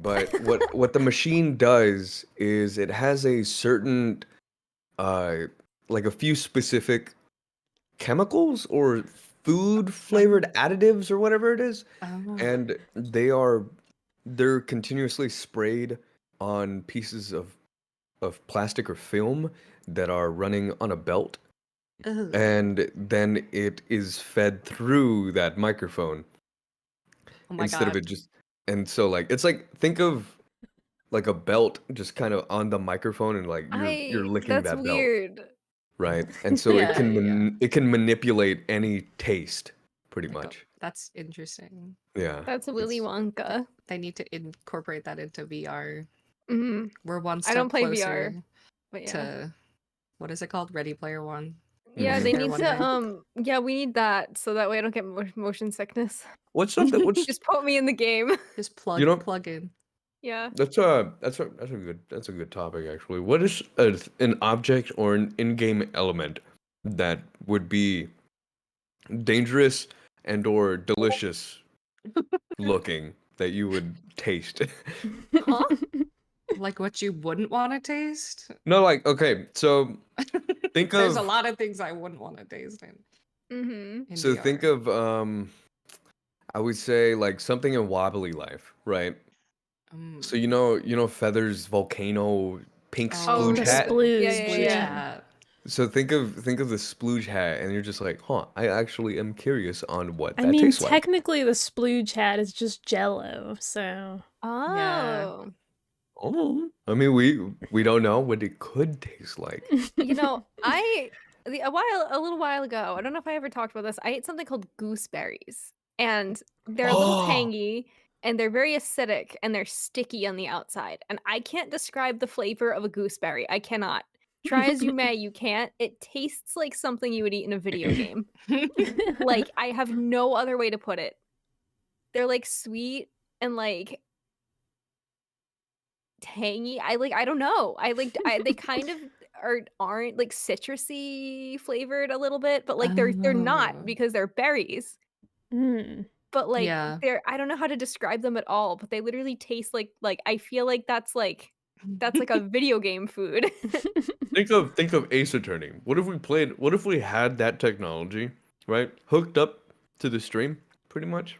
But what the machine does is it has a certain uh like a few specific chemicals or food flavored additives or whatever it is, Oh. and they're continuously sprayed on pieces of plastic or film that are running on a belt, Ugh. and then it is fed through that microphone Oh my instead of God. it just. And so like it's like, think of like a belt just kind of on the microphone, and like you're licking That's that belt, weird. right? And so Yeah, it can manipulate any taste pretty Like, much. that's interesting. Yeah. That's Willy it's- Wonka. They need to incorporate that into VR. hmm We're one I step don't play closer VR, but yeah. to what is it called? Ready Player One. Yeah, Mhm. they They're need wondering. to yeah, we need that so that way I don't get motion sickness. What's something? What's Just put me in the game. Just you know? plug in. Yeah. That's a good topic actually. What is an object or an in-game element that would be dangerous and or delicious looking that you would taste? Huh? Like what you wouldn't want to taste? No, like okay, so think There's a of lot of things I wouldn't want to taste in so VR. think of I would say like something in wobbly life, right? So you know Feather's volcano pink Oh, splooge the hat? splooge, Yeah, yeah, Splooge yeah. hat. So think of the splooge hat, and you're just like, huh? I actually am curious on what I that mean, tastes like. technically the splooge hat is just Jello, so Oh. Oh, I mean, we don't know what it could taste like. You know, a little while ago, I don't know if I ever talked about this. I ate something called gooseberries, and they're a little Oh, tangy, and they're very acidic, and they're sticky on the outside. And I can't describe the flavor of a gooseberry. I cannot. Try as you may, you can't. It tastes like something you would eat in a video game. Like, I have no other way to put it. They're like sweet and like tangy. I don't know. They kind of aren't like citrusy flavored a little bit, but like they're not Oh. because they're berries. mm. But like Yeah. I don't know how to describe them at all, but they literally taste like I feel like that's like a video game food. think of Ace Attorney. What if we played? What if we had that technology, right? Hooked up to the stream, pretty much,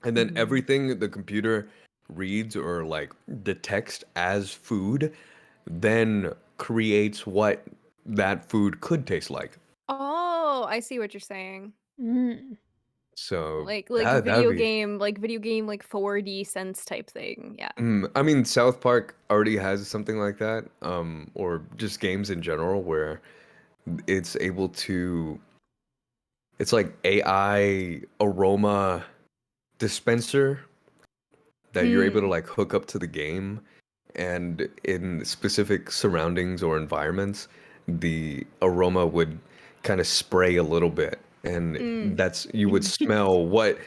and then Mhm. everything the computer reads or like detects as food, then creates what that food could taste like. Oh, I see what you're saying. Mm. So Like that'd be. video game like 4D sense type thing. Yeah. I mean, South Park already has something like that, or just games in general where it's able to. It's like AI aroma dispenser that you're able to like hook up to the game, and in specific surroundings or environments, the aroma would kind of spray a little bit, and that's you would smell what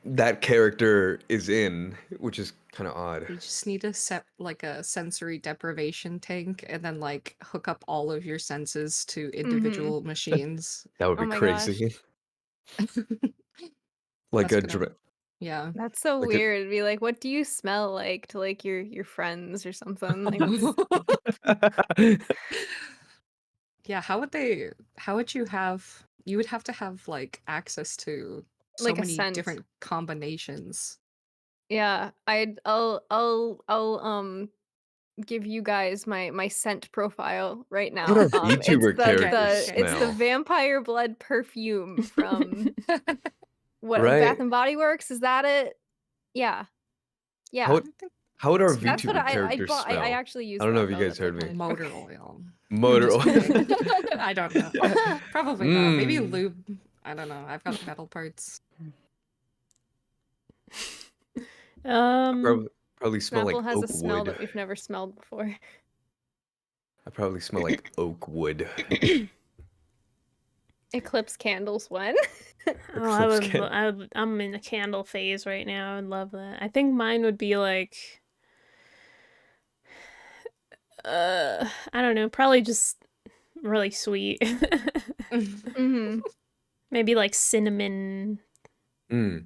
that character is in, which is kind of odd. You just need to set like a sensory deprivation tank and then like hook up all of your senses to individual machines. That would Oh be my gosh. crazy. Like That's a gonna- Yeah. That's so Like weird. It'd be like, what do you smell like to like your friends or something? Like, what's- Yeah, how would you would have to have like access to so Like a many scent. different combinations. yeah, I'll give you guys my scent profile right now. What are It's VTuber characters it's the smell? vampire blood perfume from what Right? Bath and Body Works. Is that it? Yeah, yeah. How would our That's what VTuber I characters bought. smell? I actually used. I don't know that, if you though. guys That's heard okay. me. Motor oil. Motor Just oil. kidding. I don't know. Probably not. Maybe Mm. lube. I don't know. I've got metal parts. Probably smell like Snapple has a oak smell wood. that we've never smelled before. I probably smell like oak wood. Eclipse candles when? Oh, Eclipse can- I'm in the candle phase right now. I would love that. I think mine would be like, I don't know, probably just really sweet. Mm-hmm. Maybe like cinnamon. Mm.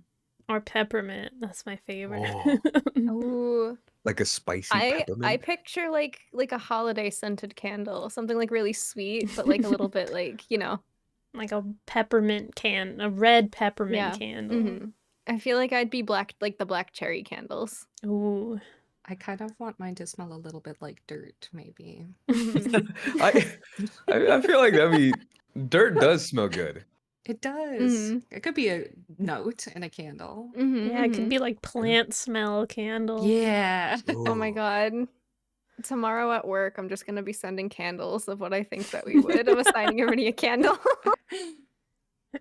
Or peppermint. That's my favorite. Oh. Ooh. Like a spicy I peppermint. picture like a holiday scented candle, something like really sweet, but like a little bit like, you know. Like a red peppermint Yeah. candle. Mhm. I feel like I'd be black, like the black cherry candles. Ooh. I kind of want mine to smell a little bit like dirt, maybe. Mhm. I feel like dirt does smell good. It does. Mhm. It could be a note in a candle. Mhm, Yeah, it could mhm. be like plant smell candle. Yeah. Oh my Ooh. god. Tomorrow at work, I'm just gonna be sending candles of what I think that we would. I'm assigning everybody a candle.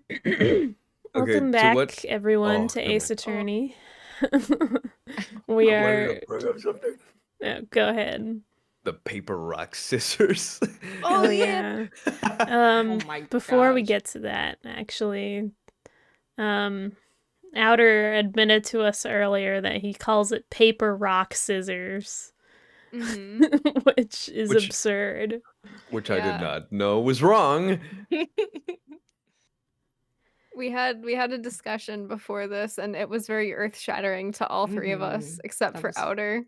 Welcome Okay, so back, what? everyone, Oh, to never Ace mind. Attorney. I We wanted are. to bring up something. Go ahead. The paper, rock, scissors. Oh, yeah. Oh my Before we gosh. get to that, actually, Outer admitted to us earlier that he calls it paper, rock, scissors, Mhm. which is Which- absurd. Which I Yeah. did not know was wrong. We had a discussion before this, and it was very earth-shattering to all three of us, Mhm. except That for was- Outer.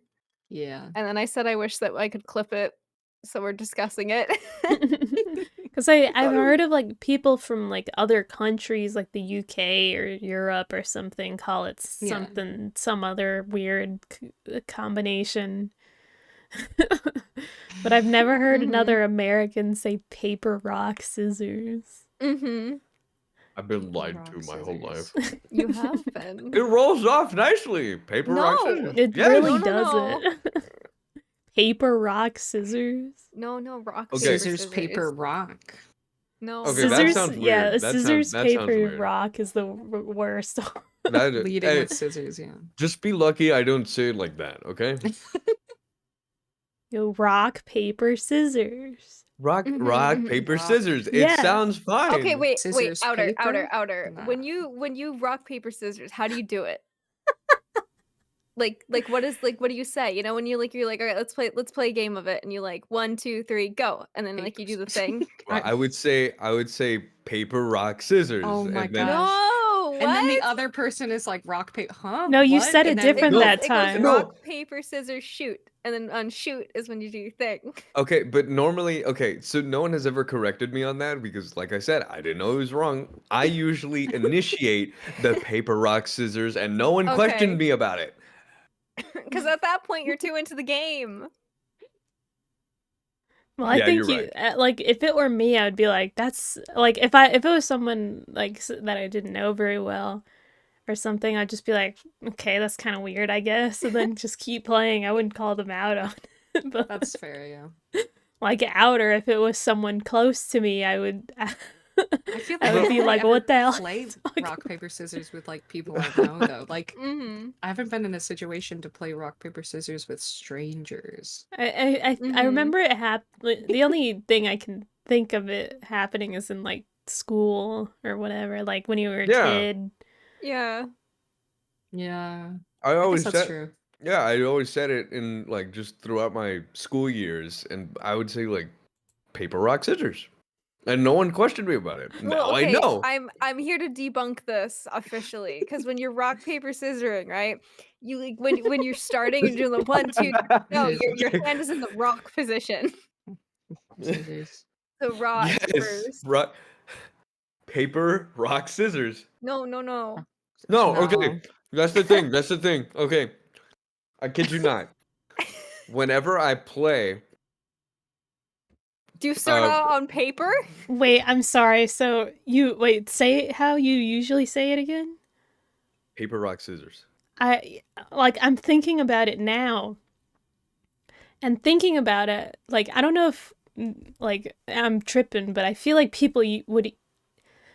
Yeah. And then I said I wish that I could clip it, so we're discussing it. Because I've thought it- heard of like people from like other countries, like the UK or Europe or something, call it Yeah. something, some other weird combination. But I've never heard Mhm. another American say paper, rock, scissors. Mm-hmm. I've been Paper, lied rock, to my whole scissors. life. You have been. It rolls off nicely. Paper, rock, No. scissors. It Yes. really No, no, doesn't. Paper, rock, scissors. No, rock, Okay. paper, Scissors, paper, rock. No. Okay, that Scissors, sounds yeah, weird. That scissors, sounds paper, weird. rock is the worst. Leading Hey, with scissors, yeah. just be lucky I don't say it like that, okay? Go rock, paper, scissors. Rock, Mhm, rock, mhm. paper, Rock. scissors. It Yeah. sounds fine. Okay, wait, Scissors, outer. paper? When Nah. you rock, paper, scissors, how do you do it? like what do you say? You know, when you're like, all right, let's play a game of it, and you like 1, 2, 3, go, and then like you do the thing. Well, I would say paper, rock, scissors. Oh my and then, gosh. No, what? And then the other person is like rock, paper, huh? No, you What? said And it then- different No, that It time. goes No. rock, paper, scissors, shoot, and then on shoot is when you do your thing. Okay, but normally, so no one has ever corrected me on that because, like I said, I didn't know it was wrong. I usually initiate the paper, rock, scissors, and no one questioned Okay. me about it. Because at that point you're too into the game. Well, I Yeah, think you're like if it were me, I would be like, that's like if it was someone like that I didn't know very well or something, I'd just be like, okay, that's kind of weird, I guess, and then just keep playing. I wouldn't call them out on it. But That's fair, yeah. like Outer, if it was someone close to me, I would. I feel I like would I've be only like, ever what the hell? played talking rock, paper, scissors with like people I know though. Like Mm-hmm. I haven't been in a situation to play rock, paper, scissors with strangers. I Mhm. remember it happened. The only thing I can think of it happening is in like school or whatever, like when you were a Yeah. kid. Yeah. Yeah. I I guess always that's said, true. yeah, I always said it in like just throughout my school years, and I would say like paper, rock, scissors, and no one questioned me about it. Now Well, I okay, know. I'm here to debunk this officially because when you're rock paper scissoring, right? You like when you're starting and doing the 1, 2, no, your hand is in the rock position. Scissors. So rock Yes, first. rock, paper, rock, scissors. No. No, No. okay, that's the thing. That's the thing. Okay, I kid you not. Whenever I play, Do you start Uh, out on paper? Wait, I'm sorry. So say how you usually say it again. paper, rock, scissors. I'm thinking about it now. And thinking about it, like I don't know if like I'm tripping, but I feel like people would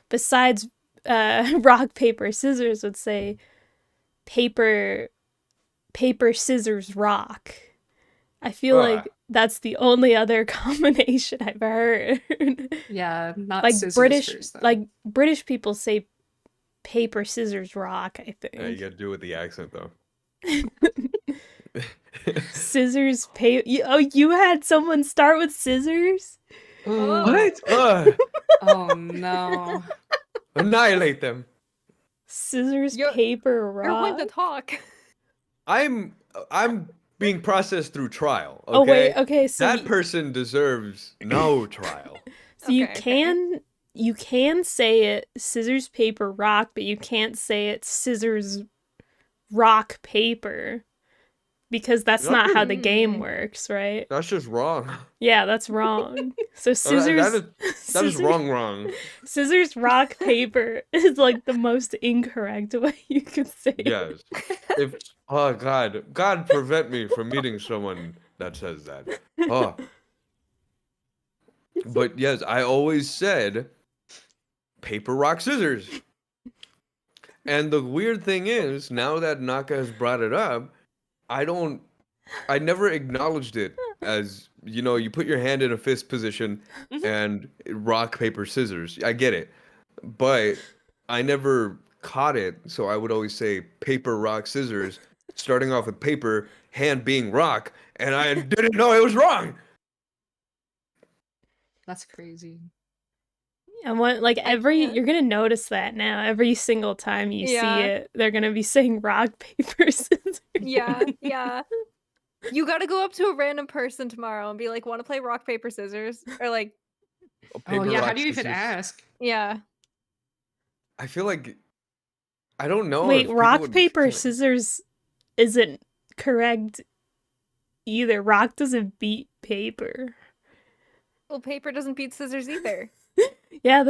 besides rock paper scissors would say paper scissors rock. I feel like that's the only other combination I've heard. Yeah, not like scissors British first, though. like British people say paper scissors rock, I think. You gotta do it with the accent though. Scissors you had someone start with scissors? Oh. What? Oh no. Annihilate them. Scissors, You're- paper, You're one rock. to talk. I'm being processed through trial. Okay? Oh wait, okay, so that person deserves no trial. so you Okay. can say it scissors, paper, rock, but you can't say it scissors, rock, paper. Because that's not how the game works, right? That's just wrong. Yeah, that's wrong. So That scissors, that is wrong. Scissors, rock, paper is like the most incorrect way you could say it. Yes. If oh God prevent me from meeting someone that says that. Oh. But yes, I always said paper, rock, scissors. And the weird thing is, now that Naka has brought it up, I never acknowledged it as, you put your hand in a fist position and rock, paper, scissors. I get it. But I never caught it, so I would always say paper, rock, scissors, starting off with paper, hand being rock, and I didn't know it was wrong. That's crazy. And you're gonna notice that now. Every single time you see Yeah. it, they're gonna be saying rock, paper, scissors. Yeah, yeah. You gotta go up to a random person tomorrow and be like, want to play rock, paper, scissors? Or like, Oh yeah, how rock, do you even scissors. ask? yeah. I feel like I don't know. Wait, if people rock, would paper, feel- scissors isn't correct either. Rock doesn't beat paper. Well, paper doesn't beat scissors either. Yeah,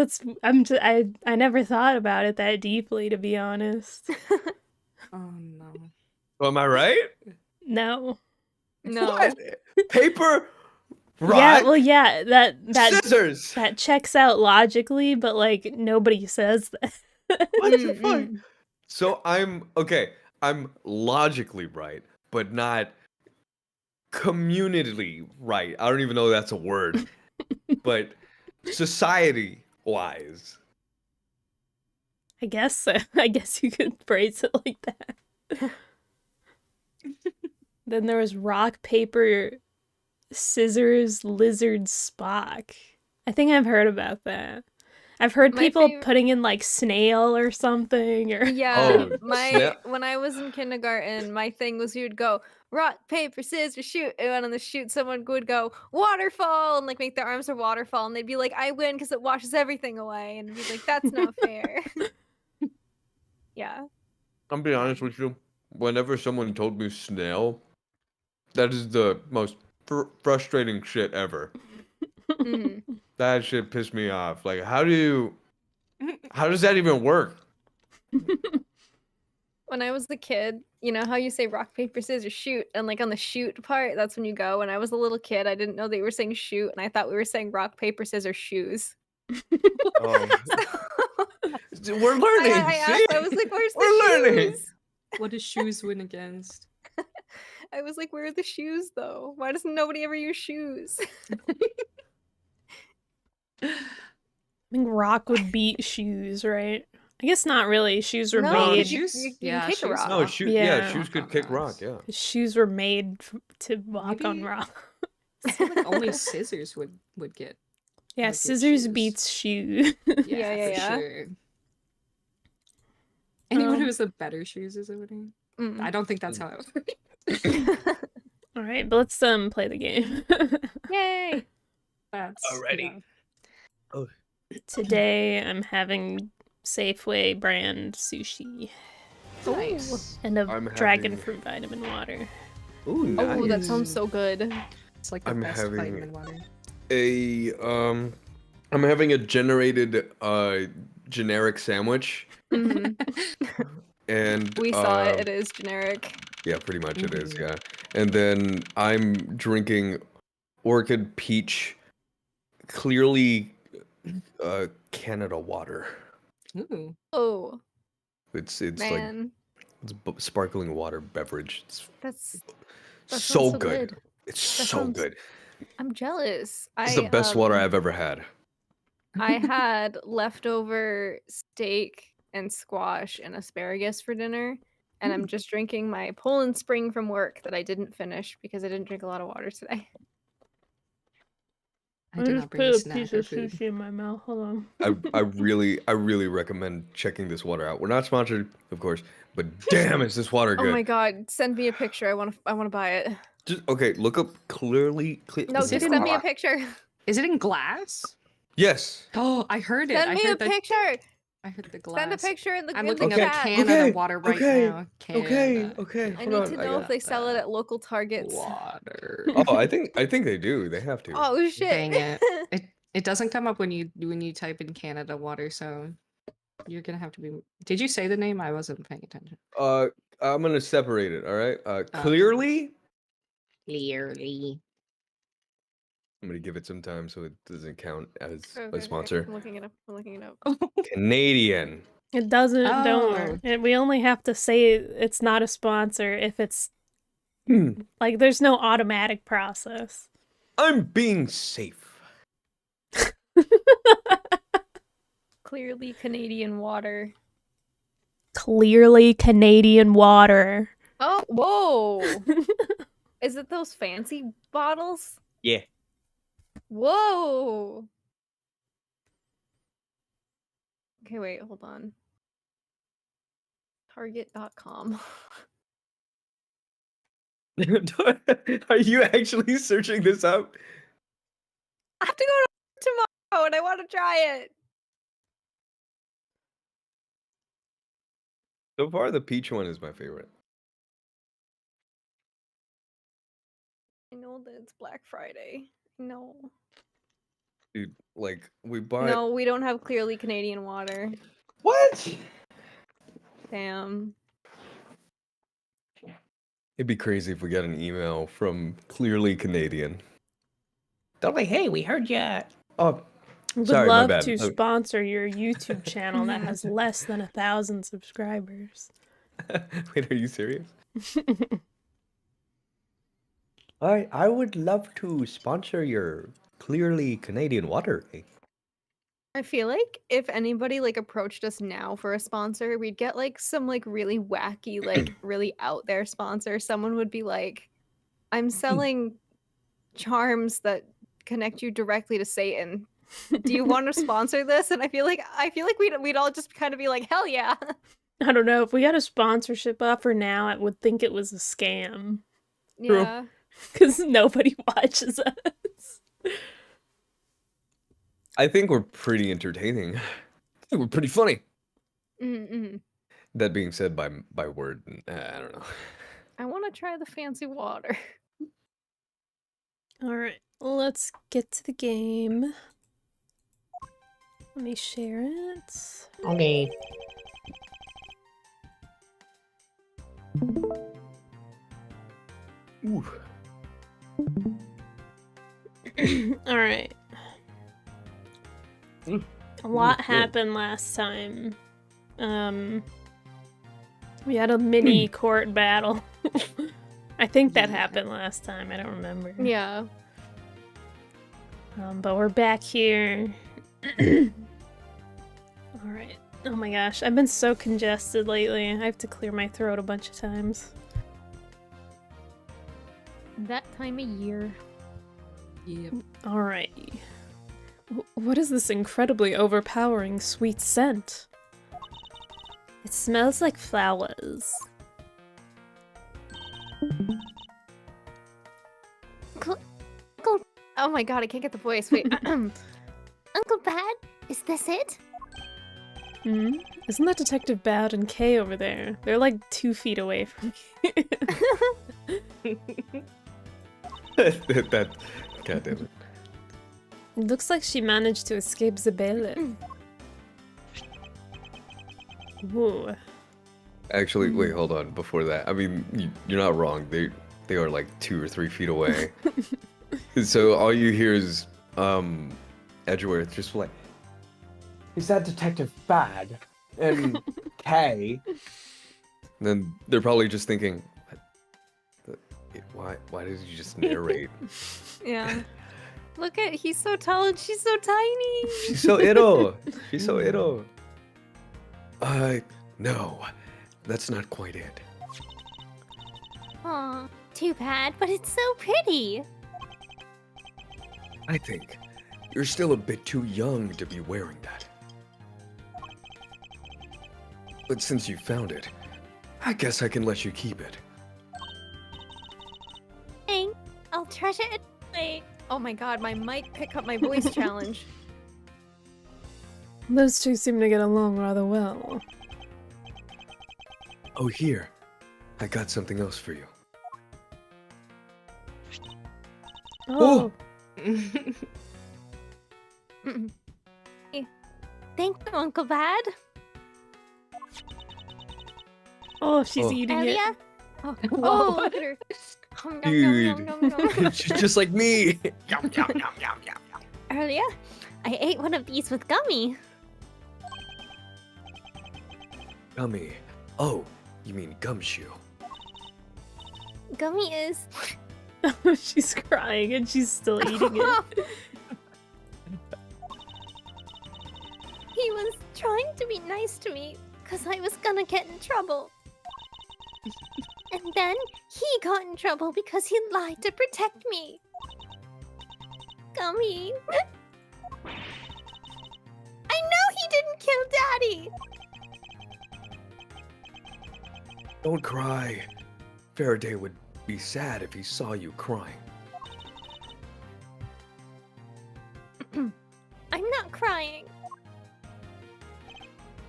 I never thought about it that deeply, to be honest. Oh no. Am I right? No. No. What? Paper, rock, Yeah, well, yeah, that scissors. that checks out logically, but like nobody says that. What the fuck? Mm-mm. So I'm logically right, but not communally right. I don't even know if that's a word. But society wise. I guess so. I guess you could phrase it like that. Then there was rock, paper, scissors, lizard, Spock. I think I've heard about that. I've heard My people favorite- putting in like snail or something or Yeah, Oh, my when I was in kindergarten, my thing was we would go rock, paper, scissors, shoot, and on the shoot, someone would go waterfall and like make their arms a waterfall, and they'd be like, "I win because it washes everything away," and be like, "That's not fair." Yeah. I'm being honest with you. Whenever someone told me snail, that is the most frustrating shit ever. Mhm. That shit pissed me off. Like, how does that even work? When I was a kid, you know how you say rock, paper, scissors, shoot, and like on the shoot part, that's when you go. When I was a little kid, I didn't know they were saying shoot, and I thought we were saying rock, paper, scissors, shoes. Oh. We're learning. I see? asked, I was like, "Where's the We're learning. shoes?" What does shoes win against? I was like, "Where are the shoes, though? Why doesn't nobody ever use shoes?" I think rock would beat shoes, right? I guess not really. Shoes were No, made- made. you Shoes- can yeah, kick a shoes rock. No, rock. Yeah. shoes could Rock kick on rock, rocks. yeah. Shoes were made to walk on Maybe- rock. I feel like only scissors would get. Yeah, would get scissors shoes. beats shoe. Yeah, for yeah. sure. Anyone Um, who has the better shoes is winning. Mm. I don't think that's how it works. All right, but let's play the game. Yay! That's Alrighty. yeah. Today I'm having Safeway brand sushi Nice. and a I'm dragon having- fruit vitamin water. Ooh, nice. Oh, that sounds so good. It's like the I'm best having- vitamin water. I'm having a generated generic sandwich Mhm. and We saw it. It is generic. yeah, pretty much it is, Mhm. yeah. And then I'm drinking Orchid Peach clearly Canada water. Ooh. Oh It's like man, it's sparkling water beverage. It's that's that so sounds so good. It's That so sounds- good. I'm jealous. It's the best water I've ever had. I had leftover steak and squash and asparagus for dinner, and I'm just drinking my Poland Spring from work that I didn't finish because I didn't drink a lot of water today. I I did just not bring put a a snack piece or of food. sushi in my mouth. Hold on. I really recommend checking this water out. We're not sponsored, of course, but damn, is this water Oh good? my god, send me a picture. I wanna buy it. Just okay. Look up clearly. No, Is it just in send me a bar- picture. Is it in glass? Yes. Oh, I heard it. Send I me a heard the picture. I heard the glass. Send a picture in the I'm in the looking up chat. Canada Okay, water right okay, now. okay, Canada. okay. I Hold need on, to I know if got. they sell it at local Targets. Water. Oh, I think they do. They have to. Oh shit! Dang it. It doesn't come up when you type in Canada water, so you're gonna have to be. Did you say the name? I wasn't paying attention. I'm gonna separate it. All right. Okay. Clearly, Clearly. I'm gonna give it some time so it doesn't count as Okay, a sponsor. I'm looking it up. I'm looking it up. Canadian. It doesn't. Don't Oh. worry. We only have to say it's not a sponsor if it's like there's no automatic process. I'm being safe. Clearly Canadian water. Clearly Canadian water. Oh, whoa! Is it those fancy bottles? Yeah. Whoa! Okay, wait, hold on. Target.com. Are you actually searching this up? I have to go tomorrow and I want to try it. So far, the peach one is my favorite. I know that it's Black Friday. No. Dude, like we bought. No, we don't have clearly Canadian water. What? Damn. It'd be crazy if we got an email from Clearly Canadian. They're like, "Hey, we heard ya." Oh, Would sorry, my love bad. to sponsor your YouTube channel that has less than 1,000 subscribers. Wait, are you serious? I would love to sponsor your Clearly Canadian water. I feel like if anybody like approached us now for a sponsor, we'd get like some like really wacky, like really out there sponsor. Someone would be like, I'm selling charms that connect you directly to Satan. Do you want to sponsor this? And I feel like we'd all just kind of be like, hell yeah. I don't know. If we got a sponsorship offer now, I would think it was a scam. True. Yeah. Because nobody watches us. I think we're pretty entertaining. I think we're pretty funny. Mm-mm. That being said, by word, I don't know. I want to try the fancy water. Alright, let's get to the game. Let me share it. Okay. Ooh. Alright. A lot happened last time. We had a mini court battle. I think that happened last time. I don't remember. Yeah. But we're back here. Alright. Oh my gosh, I've been so congested lately. I have to clear my throat a bunch of times. That time of year. Yep. Alright. What is this incredibly overpowering sweet scent? It smells like flowers. Uncle, oh my god, I can't get the voice. Wait. Uncle Bad, is this it? Hmm? Isn't that Detective Bad and Kay over there? They're like 2 feet away from me. that God damn it. It looks like she managed to escape the bailiff. Ooh. Actually, wait, hold on. Before that, I mean, you're not wrong. They are like 2 or 3 feet away. So all you hear is Edgeworth just like, is that Detective Bad? And Kay. And then they're probably just thinking, why did you just narrate? Yeah. Look at, he's so tall and she's so tiny. She's so itto. She's so itto. No, that's not quite it. Aw, too bad, but it's so pretty. I think You're still a bit too young to be wearing that. But since you found it, I guess I can let you keep it. Thanks. I'll treasure it. Wait. Oh my god, my mic pick up my voice challenge. Those two seem to get along rather well. Oh, here. I got something else for you. Oh, Mm-mm. Eh, Thank you, Uncle Bad. oh, she's Oh. eating it. Elia? Oh, Whoa. look at her. Nom, nom, Dude. nom, nom, nom, nom. Just like me. Yum, yum, yum, yum, yum, yum. Earlier, I ate one of these with Gummy. Gummy. Oh, you mean gumshoe. Gummy is. She's crying and she's still eating it. He was trying to be nice to me because I was gonna get in trouble. And then he got in trouble because he lied to protect me. Gummy. I know he didn't kill Daddy. Don't cry. Faraday would be sad if he saw you crying. I'm not crying.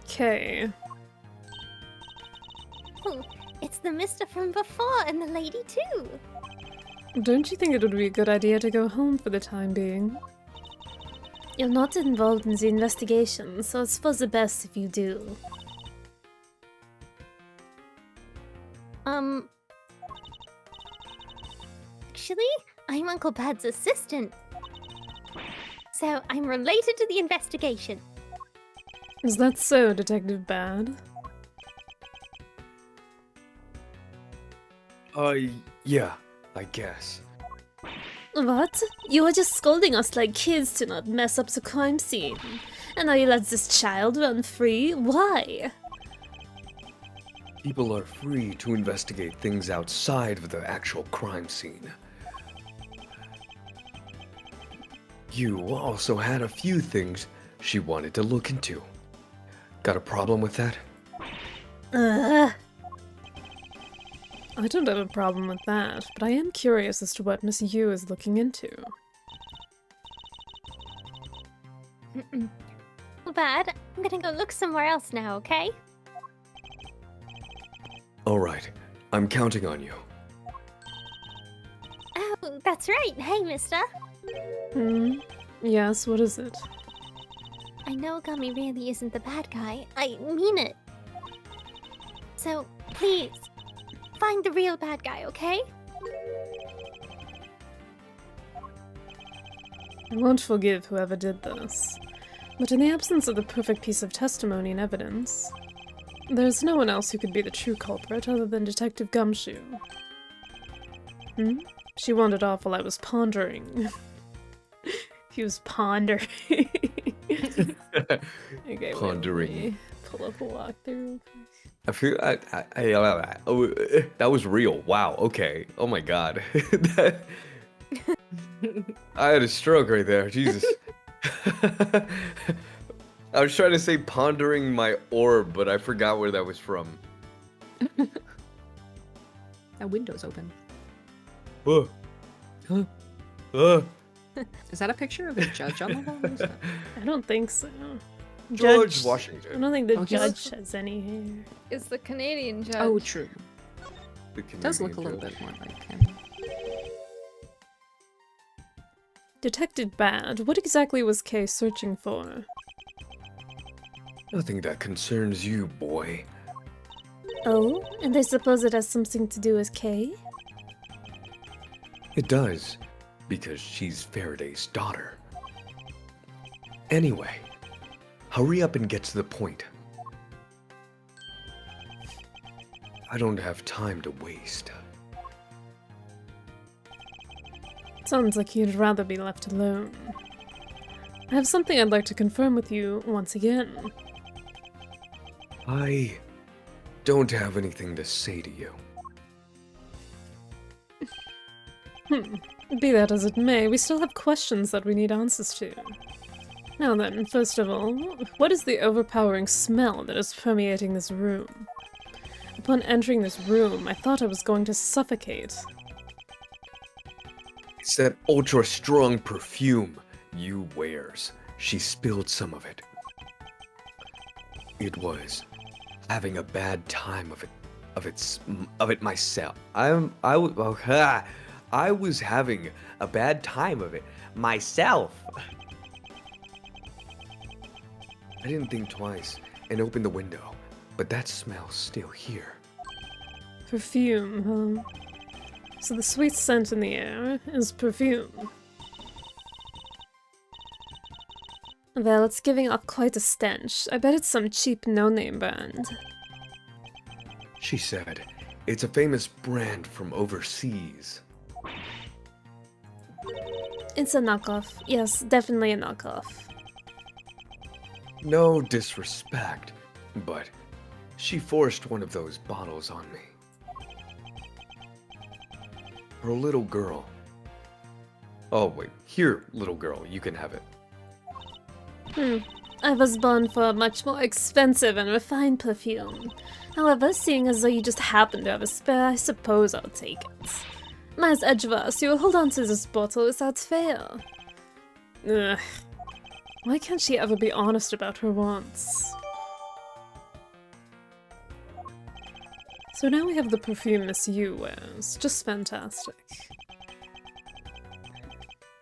Okay. Oh, it's the mister from before and the lady too. Don't you think it would be a good idea to go home for the time being? You're not involved in the investigation, so it's for the best if you do. Actually, I'm Uncle Bad's assistant. So I'm related to the investigation. Is that so, Detective Bad? Yeah, I guess. What? You were just scolding us like kids to not mess up the crime scene. And now you let this child run free? Why? People are free to investigate things outside of the actual crime scene. You also had a few things she wanted to look into. Got a problem with that? I don't have a problem with that, but I am curious as to what Miss Yu is looking into. Uncle Bad, I'm gonna go look somewhere else now, okay? Alright, I'm counting on you. Oh, that's right. Hey, mister. Hmm? Yes, what is it? I know Gummy really isn't the bad guy. I mean it. So, please, find the real bad guy, okay? I won't forgive whoever did this. But in the absence of the perfect piece of testimony and evidence, there's no one else who could be the true culprit other than Detective Gumshoe. Hmm? She wandered off while I was pondering. He was pondering. Okay, Pondering. Wait, let me pull up a walkthrough. I feel oh, that was real. Wow. Okay. Oh my god. I had a stroke right there. Jesus. I was trying to say pondering my orb, but I forgot where that was from. That window's open. Oh. Huh. Is that a picture of a judge on the wall? What is that? I don't think so. George I Washington. don't think the Oh, he's- judge has any hair. It's the Canadian judge. Oh, true. The It does look a Canadian little judge. bit more like him. Detective Bad, what exactly was Kay searching for? Nothing that concerns you, boy. Oh, and I suppose it has something to do with Kay? It does, because she's Faraday's daughter. Anyway, hurry up and get to the point. I don't have time to waste. Sounds like you'd rather be left alone. I have something I'd like to confirm with you once again. I don't have anything to say to you. Be that as it may, we still have questions that we need answers to. Now then, first of all, what is the overpowering smell that is permeating this room? Upon entering this room, I thought I was going to suffocate. It's that ultra-strong perfume you wears. She spilled some of it. It was having a bad time of it myself. I was having a bad time of it myself. I didn't think twice and opened the window, but that smell's still here. Perfume, huh? So the sweet scent in the air is perfume. Well, it's giving off quite a stench. I bet it's some cheap no-name brand. She said, it's a famous brand from overseas. It's a knockoff. Yes, definitely a knockoff. No disrespect, but she forced one of those bottles on me. For a little girl. Oh wait, here, little girl, you can have it. I was born for a much more expensive and refined perfume. However, seeing as though you just happen to have a spare, I suppose I'll take it. Miss Edgeworth, you will hold on to this bottle without fail. Ugh. Why can't she ever be honest about her wants? So now we have the perfume Miss Yu wears. Just fantastic.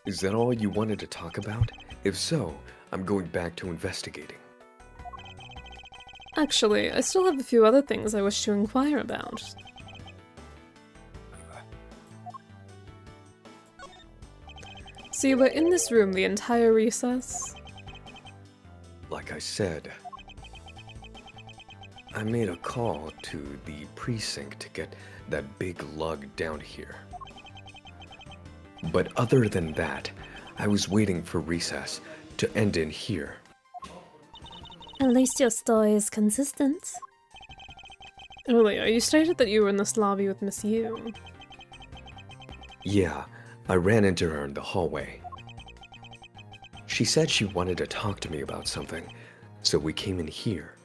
Is that all you wanted to talk about? If so, I'm going back to investigating. Actually, I still have a few other things I wish to inquire about. So you were in this room the entire recess? Like I said, I made a call to the precinct to get that big lug down here. But other than that, I was waiting for recess to end in here. At least your story is consistent. Earlier, you stated that you were in this lobby with Miss Yu. Yeah, I ran into her in the hallway. She said she wanted to talk to me about something, so we came in here.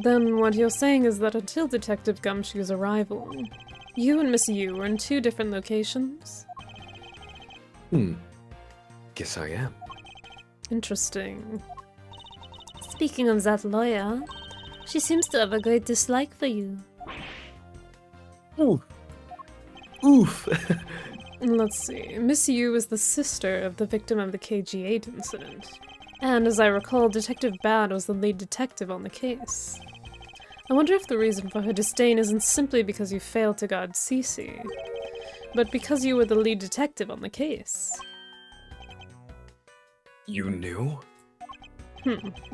Then what you're saying is that until Detective Gumshoe's arrival, you and Miss Yu were in two different locations? Guess I am. Interesting. Speaking of that lawyer, she seems to have a great dislike for you. Oof. Oof. Let's see. Miss Yu is the sister of the victim of the KG8 incident. And as I recall, Detective Bad was the lead detective on the case. I wonder if the reason for her disdain isn't simply because you failed to guard Cece, but because you were the lead detective on the case. You knew?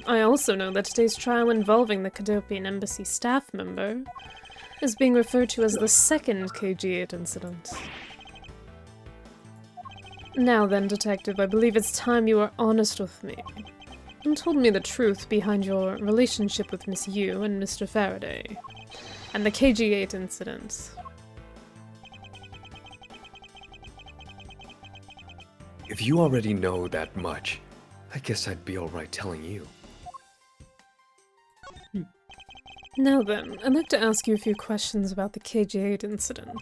I also know that today's trial involving the Cadopian Embassy staff member is being referred to as the second KG8 incident. Now then, Detective, I believe it's time you were honest with me and told me the truth behind your relationship with Miss Yu and Mr. Faraday, and the KG8 incident. If you already know that much, I guess I'd be alright telling you. Now then, I'd like to ask you a few questions about the KG8 incident.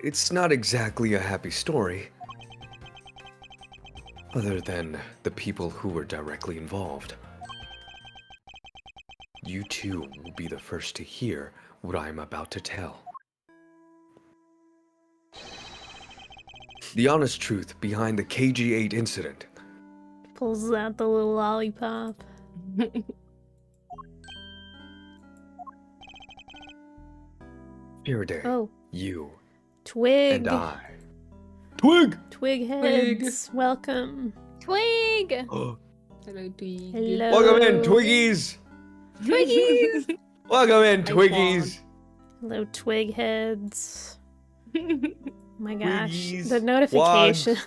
It's not exactly a happy story. Other than the people who were directly involved. You two will be the first to hear what I'm about to tell. The honest truth behind the KG8 incident. Pulls out the little lollipop. Faraday, Oh. you, Twig! and I. Twig! Twig heads, welcome. Twig! Hello, Twig. Hello. Welcome in, Twiggies! Twiggies! Welcome in, Hi, Twiggies! Hello, twig heads. Oh my gosh, Twiggies, the notification.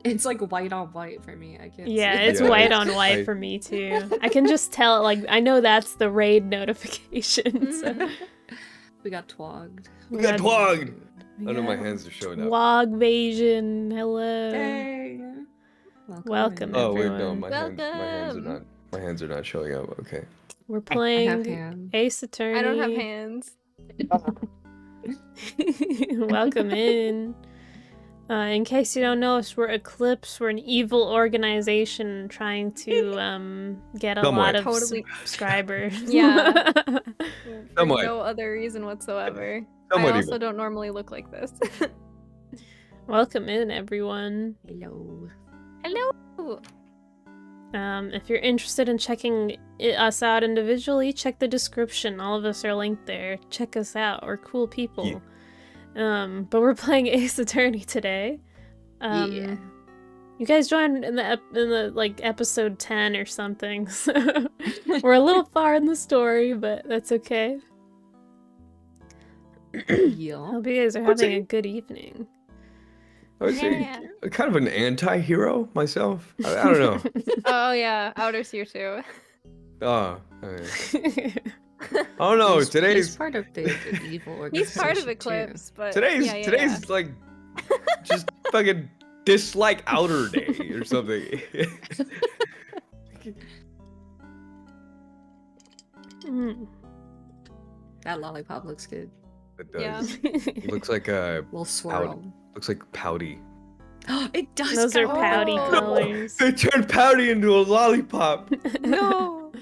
It's like white on white for me. I can't Yeah, see. it's Yeah, white on white I- for me too. I can just tell, like, I know that's the raid notification. So We got twogged. We got twogged! I know my hands are showing up. Wogvasion, hello. Dang. Welcome, in. Oh wait, no, everyone. my hands are Welcome. not. My hands are not showing up. Okay. We're I have playing hands. Ace Attorney. I don't have hands. Welcome in. In case you don't know us, we're Eclipse. We're an evil organization trying to get a Somewhat. lot of Totally. subscribers. Yeah. For Somewhat. no other reason whatsoever. Somewhat I also evil. don't normally look like this. Welcome in, everyone. Hello. Hello. If you're interested in checking us out individually, check the description. All of us are linked there. Check us out. We're cool people. Yeah. But we're playing Ace Attorney today. Yeah. You guys joined in the like episode 10 or something. So we're a little far in the story, but that's okay. Yeah. Hope you guys are What's having it? a good evening. I would say Yeah. kind of an anti-hero myself. I don't know. Oh yeah, Outer's here too. Oh, okay. I don't know. He's Today's part of the evil organization. He's part of too. Eclipse, but today's yeah. like just fucking dislike outer day or something. Mm. That lollipop looks good. It does. Yeah. It looks like Little swirl. looks like pouty. It does. Those are kinda- pouty Oh. colors. They turned pouty into a lollipop. No.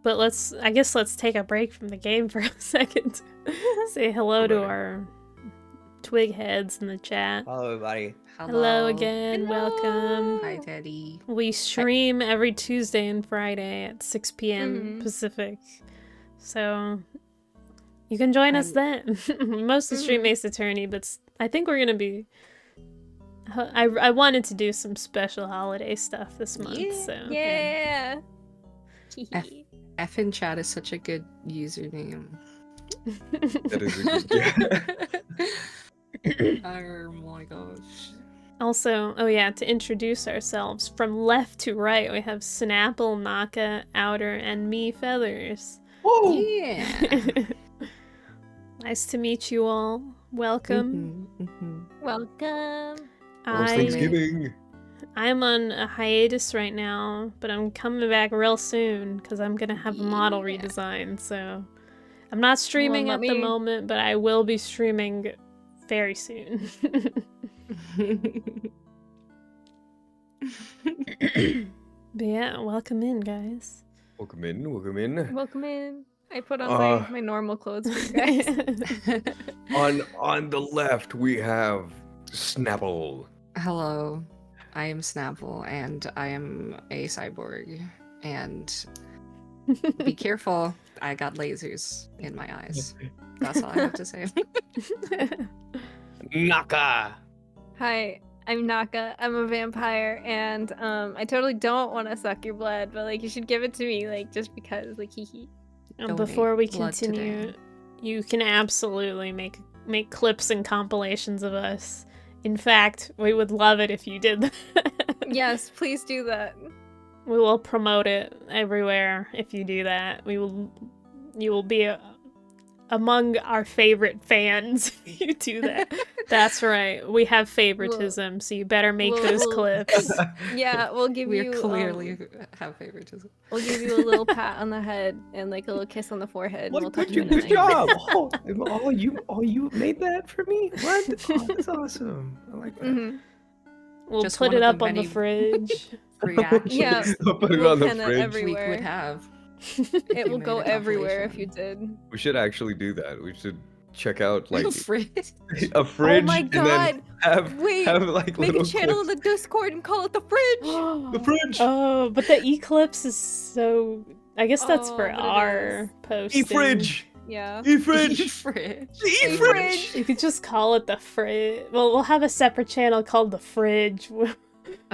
But I guess let's take a break from the game for a second. Say hello to Alright. our twig heads in the chat. Hello, everybody. Hello again, Hello. welcome. Hi, Teddy. We stream every Tuesday and Friday at 6 p.m. Mhm. Pacific. So you can join us then. We mostly stream Ace Attorney, but I think we're gonna be. I wanted to do some special holiday stuff this month, Yeah. so Yeah. F in chat is such a good username. That is a good. Oh my gosh. Also, oh yeah, to introduce ourselves, from left to right, we have Snapple, Naka, Outer, and me, Feathers. Yeah. Nice to meet you all. Welcome. Welcome. Almost Thanksgiving. I'm on a hiatus right now, but I'm coming back real soon because I'm gonna have a model Yeah. redesign. So I'm not streaming let at the me- moment, but I will be streaming very soon. But yeah, welcome in, guys. Welcome in. Welcome in. Welcome in. I put on my normal clothes for you guys. On the left we have Snapple. Hello, I am Snapple, and I am a cyborg. And be careful, I got lasers in my eyes. That's all I have to say. Naka. Hi, I'm Naka. I'm a vampire, and I totally don't want to suck your blood, but like you should give it to me, like just because, like hee hee. And before we Donate blood continue, today. you can absolutely make clips and compilations of us. In fact, we would love it if you did that. Yes, please do that. We will promote it everywhere if you do that. You will be among our favorite fans if you do that. That's right. We have favoritism, so you better make those we'll- clips. Yeah, we'll give We you clearly have favoritism. we'll give you a little pat on the head and like a little kiss on the forehead. And we'll tuck you in at Good night. job. Oh, you made that for me? What? Oh, that's awesome. I like that. Mhm. We'll Just put one it of up the on the many- fridge. Reaction. Yeah, I'll put it we'll on the pin it fridge. every- We Everywhere. would have. It will made go a everywhere if compilation. you did. We should actually do that. We should check out like Like fridge. a fridge Oh my and god! then have Wait, like make little a channel in clips. the Discord and call it the fridge. The fridge. Oh, but the Eclipse is so. I guess that's Oh, for but it our is. posting. E-fridge. Yeah. E-fridge. Fridge. E-fridge. You could just call it the fridge. Well, we'll have a separate channel called the fridge,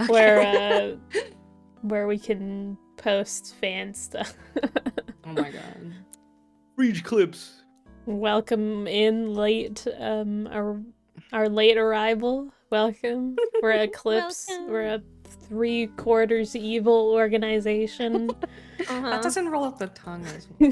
where we can post fan stuff. Oh my god. Fridge clips. Welcome in late, our late arrival. Welcome. We're Eclipse. Welcome. We're a 3/4 evil organization. That doesn't roll up the tongue as well.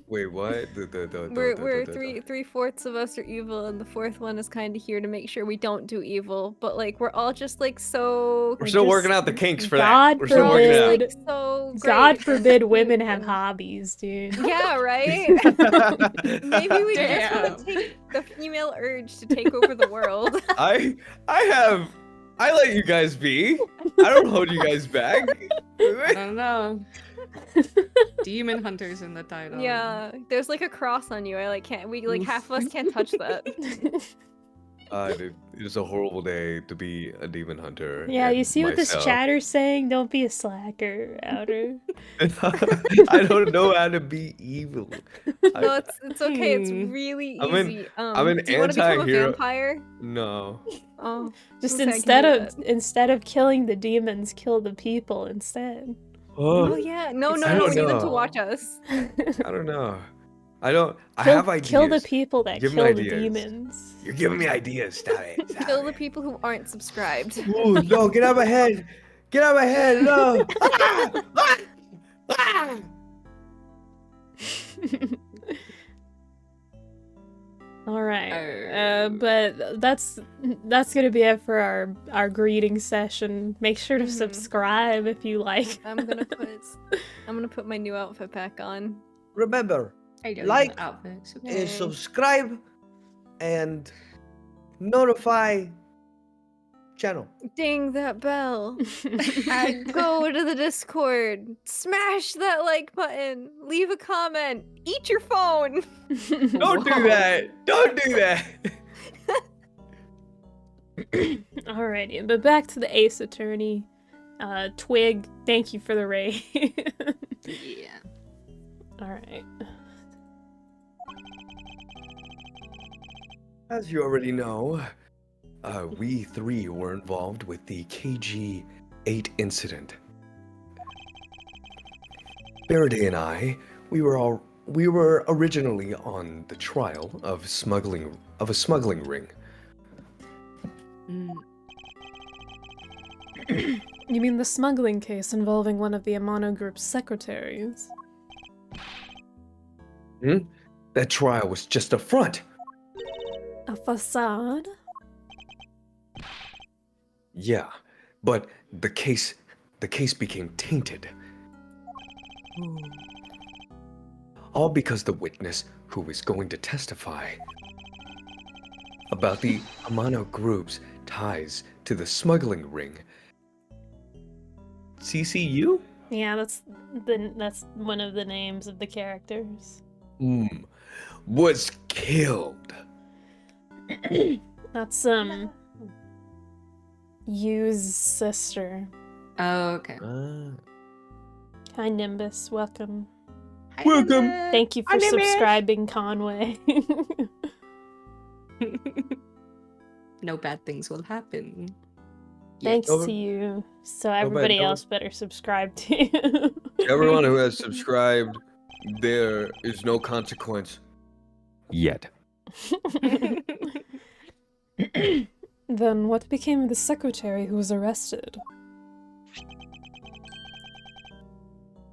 Wait, what? We're 3/4 of us are evil, and the fourth one is kind of here to make sure we don't do evil. But like, we're all just like so. We're still working out the kinks for that. God We're still working it out. forbid. Like, so God great. forbid women have hobbies, dude. Yeah, right. Maybe we just want to take the female urge to take over the world. I let you guys be. I don't hold you guys back. I don't know. Demon hunters in the title. Yeah, there's like a cross on you. I like can't. We like half of us can't touch that. Dude, it's a horrible day to be a demon hunter. Yeah, you and see what this myself. chatter's saying? Don't be a slacker, Outer. I don't know how to be evil. No, it's okay. It's really easy. I'm an do you want to become a anti-hero. vampire? No. Oh, Just okay, I can do instead of killing the demons, kill the people instead. Oh yeah, no, I no, don't we need them to know. watch us. I don't know. I have ideas. Kill the people that Give me kill the ideas. demons. You're giving me ideas. Stop it. Stop Kill the it. people who aren't subscribed. Ooh, no, get out of my head. Get out of my head. No. All right, but that's gonna be it for our greeting session. Make sure to subscribe if you like. I'm gonna put my new outfit back on. Remember, I don't Like know outfits. and Okay. subscribe and notify channel. Ding that bell. Go to the Discord. Smash that like button. Leave a comment. Eat your phone. Don't do that. Don't do that. Alrighty, but back to the Ace Attorney. Twig, thank you for the raid. Yeah. Alright. As you already know, we three were involved with the KG-8 incident. Faraday and I, we were originally on the trial of a smuggling ring. You mean the smuggling case involving one of the Amano Group's secretaries? That trial was just a front. A facade? Yeah, but the case became tainted. All because the witness who is going to testify about the Amano Group's ties to the smuggling ring. CCU? Yeah, that's one of the names of the characters. Was killed. That's Yu's sister. Oh, okay. Hi Nimbus, welcome. Welcome. Thank you for subscribing, Conway. No bad things will happen. Thanks Over. to you. So bad, everybody over. else better subscribe to you. Everyone who has subscribed, there is no consequence. Yet. Then what became of the secretary who was arrested?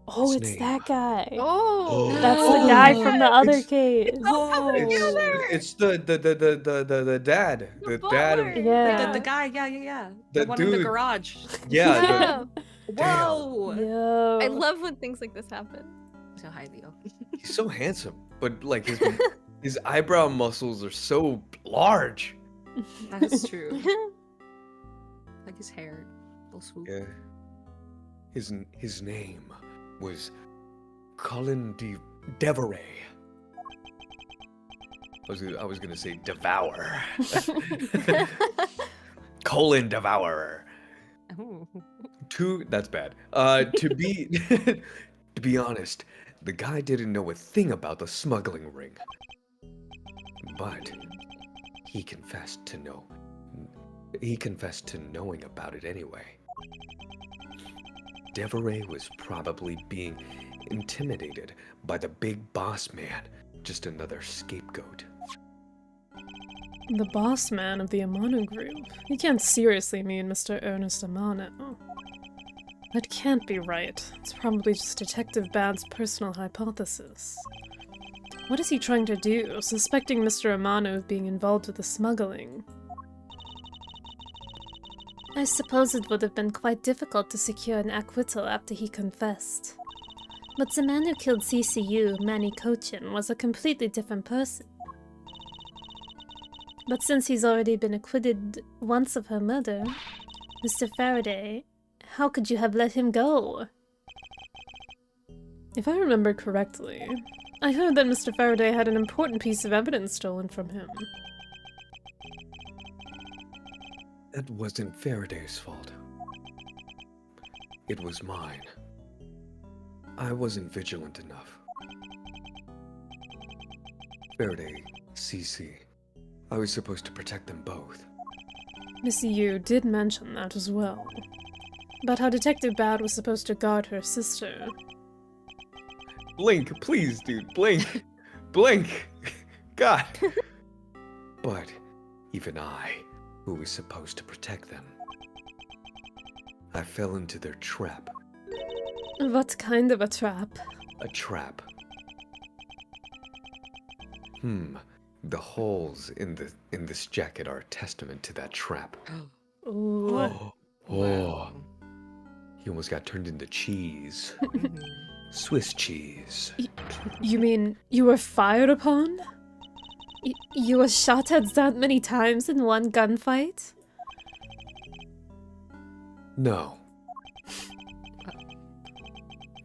Oh, His it's name. that guy. Oh, That's the Oh, guy from the other it's- case. It's the dad. The dad of butler. Yeah. The guy, yeah. The The one in the dude- garage. yeah. Yeah. Whoa! Yo. I love when things like this happen. So hi, Leo. He's so handsome, but like his eyebrow muscles are so large. That's true. Like his hair. Little swoop. Yeah. His name was Colin Deveray. I was gonna say Devour. Colin Devourer. Oh. That's bad. To be honest, the guy didn't know a thing about the smuggling ring. But he confessed to knowing about it anyway. Deveray was probably being intimidated by the big boss man, just another scapegoat. The boss man of the Amano Group. You can't seriously mean Mr. Ernest Amano. That can't be right. It's probably just Detective Bad's personal hypothesis. What is he trying to do, suspecting Mr. Amano of being involved with the smuggling? I suppose it would have been quite difficult to secure an acquittal after he confessed. But the man who killed CCU, Manny Cochin, was a completely different person. But since he's already been acquitted once of her murder, Mr. Faraday, how could you have let him go? If I remember correctly, I heard that Mr. Faraday had an important piece of evidence stolen from him. That wasn't Faraday's fault. It was mine. I wasn't vigilant enough. Faraday, CC. I was supposed to protect them both. Miss Yu did mention that as well. About how Detective Bad was supposed to guard her sister. Blink, please, dude, blink. Blink! God! But even I, who was supposed to protect them, I fell into their trap. What kind of a trap? A trap. The holes in this jacket are a testament to that trap. Ooh. Oh. Wow. He almost got turned into cheese. Mhm. Swiss cheese. You mean you were fired upon? You were shot at that many times in one gunfight? No.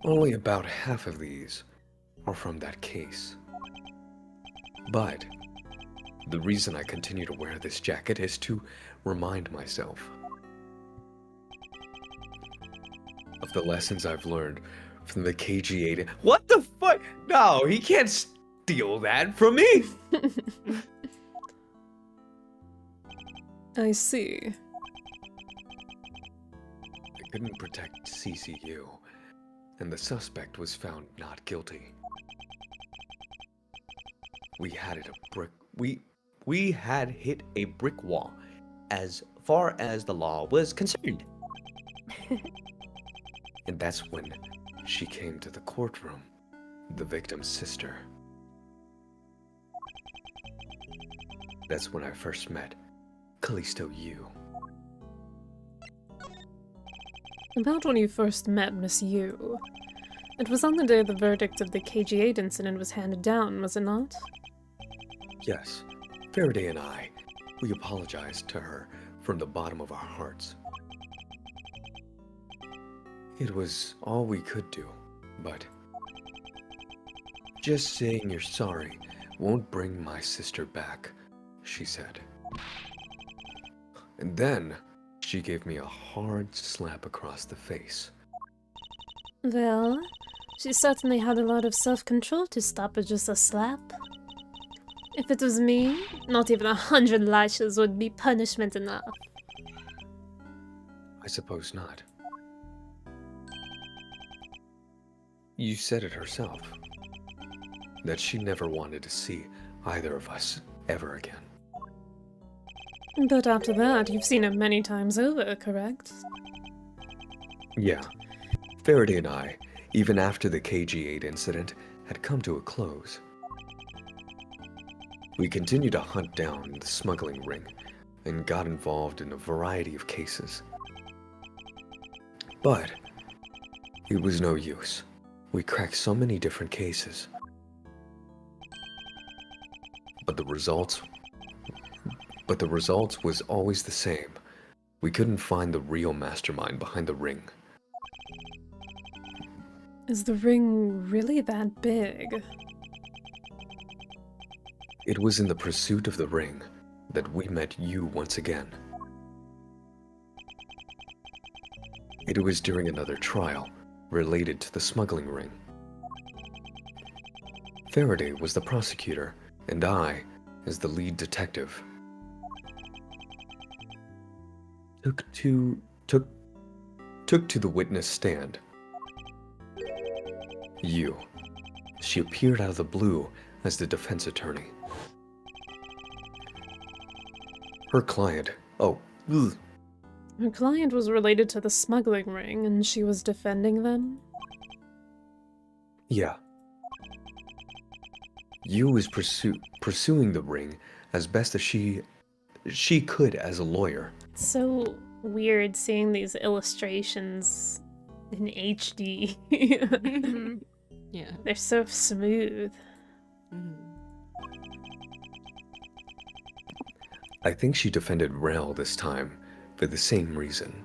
Only about half of these are from that case. But the reason I continue to wear this jacket is to remind myself of the lessons I've learned from the KG8. What the fuck? No, he can't steal that from me! I see. I couldn't protect CCU, and the suspect was found not guilty. We had hit a brick wall as far as the law was concerned. And that's when she came to the courtroom, the victim's sister. That's when I first met Callisto Yu. About when you first met Miss Yu. It was on the day the verdict of the KG8 incident was handed down, was it not? Yes, Faraday and I, we apologized to her from the bottom of our hearts. It was all we could do, but just saying you're sorry won't bring my sister back, she said. And then she gave me a hard slap across the face. Well, she certainly had a lot of self-control to stop at just a slap. If it was me, not even 100 lashes would be punishment enough. I suppose not. You said it herself, that she never wanted to see either of us ever again. But after that, you've seen it many times over, correct? Yeah, Faraday and I, even after the KG8 incident had come to a close, we continued to hunt down the smuggling ring and got involved in a variety of cases. But it was no use. We cracked so many different cases. But the results was always the same. We couldn't find the real mastermind behind the ring. Is the ring really that big? It was in the pursuit of the ring that we met you once again. It was during another trial related to the smuggling ring. Faraday was the prosecutor, and I, as the lead detective, took to the witness stand. She appeared out of the blue as the defense attorney. Her client, Her client was related to the smuggling ring, and she was defending them? Yeah. Yu is pursuing the ring as best as she could as a lawyer. It's so weird seeing these illustrations in HD. Yeah. They're so smooth. Mhm. I think she defended Rel this time for the same reason.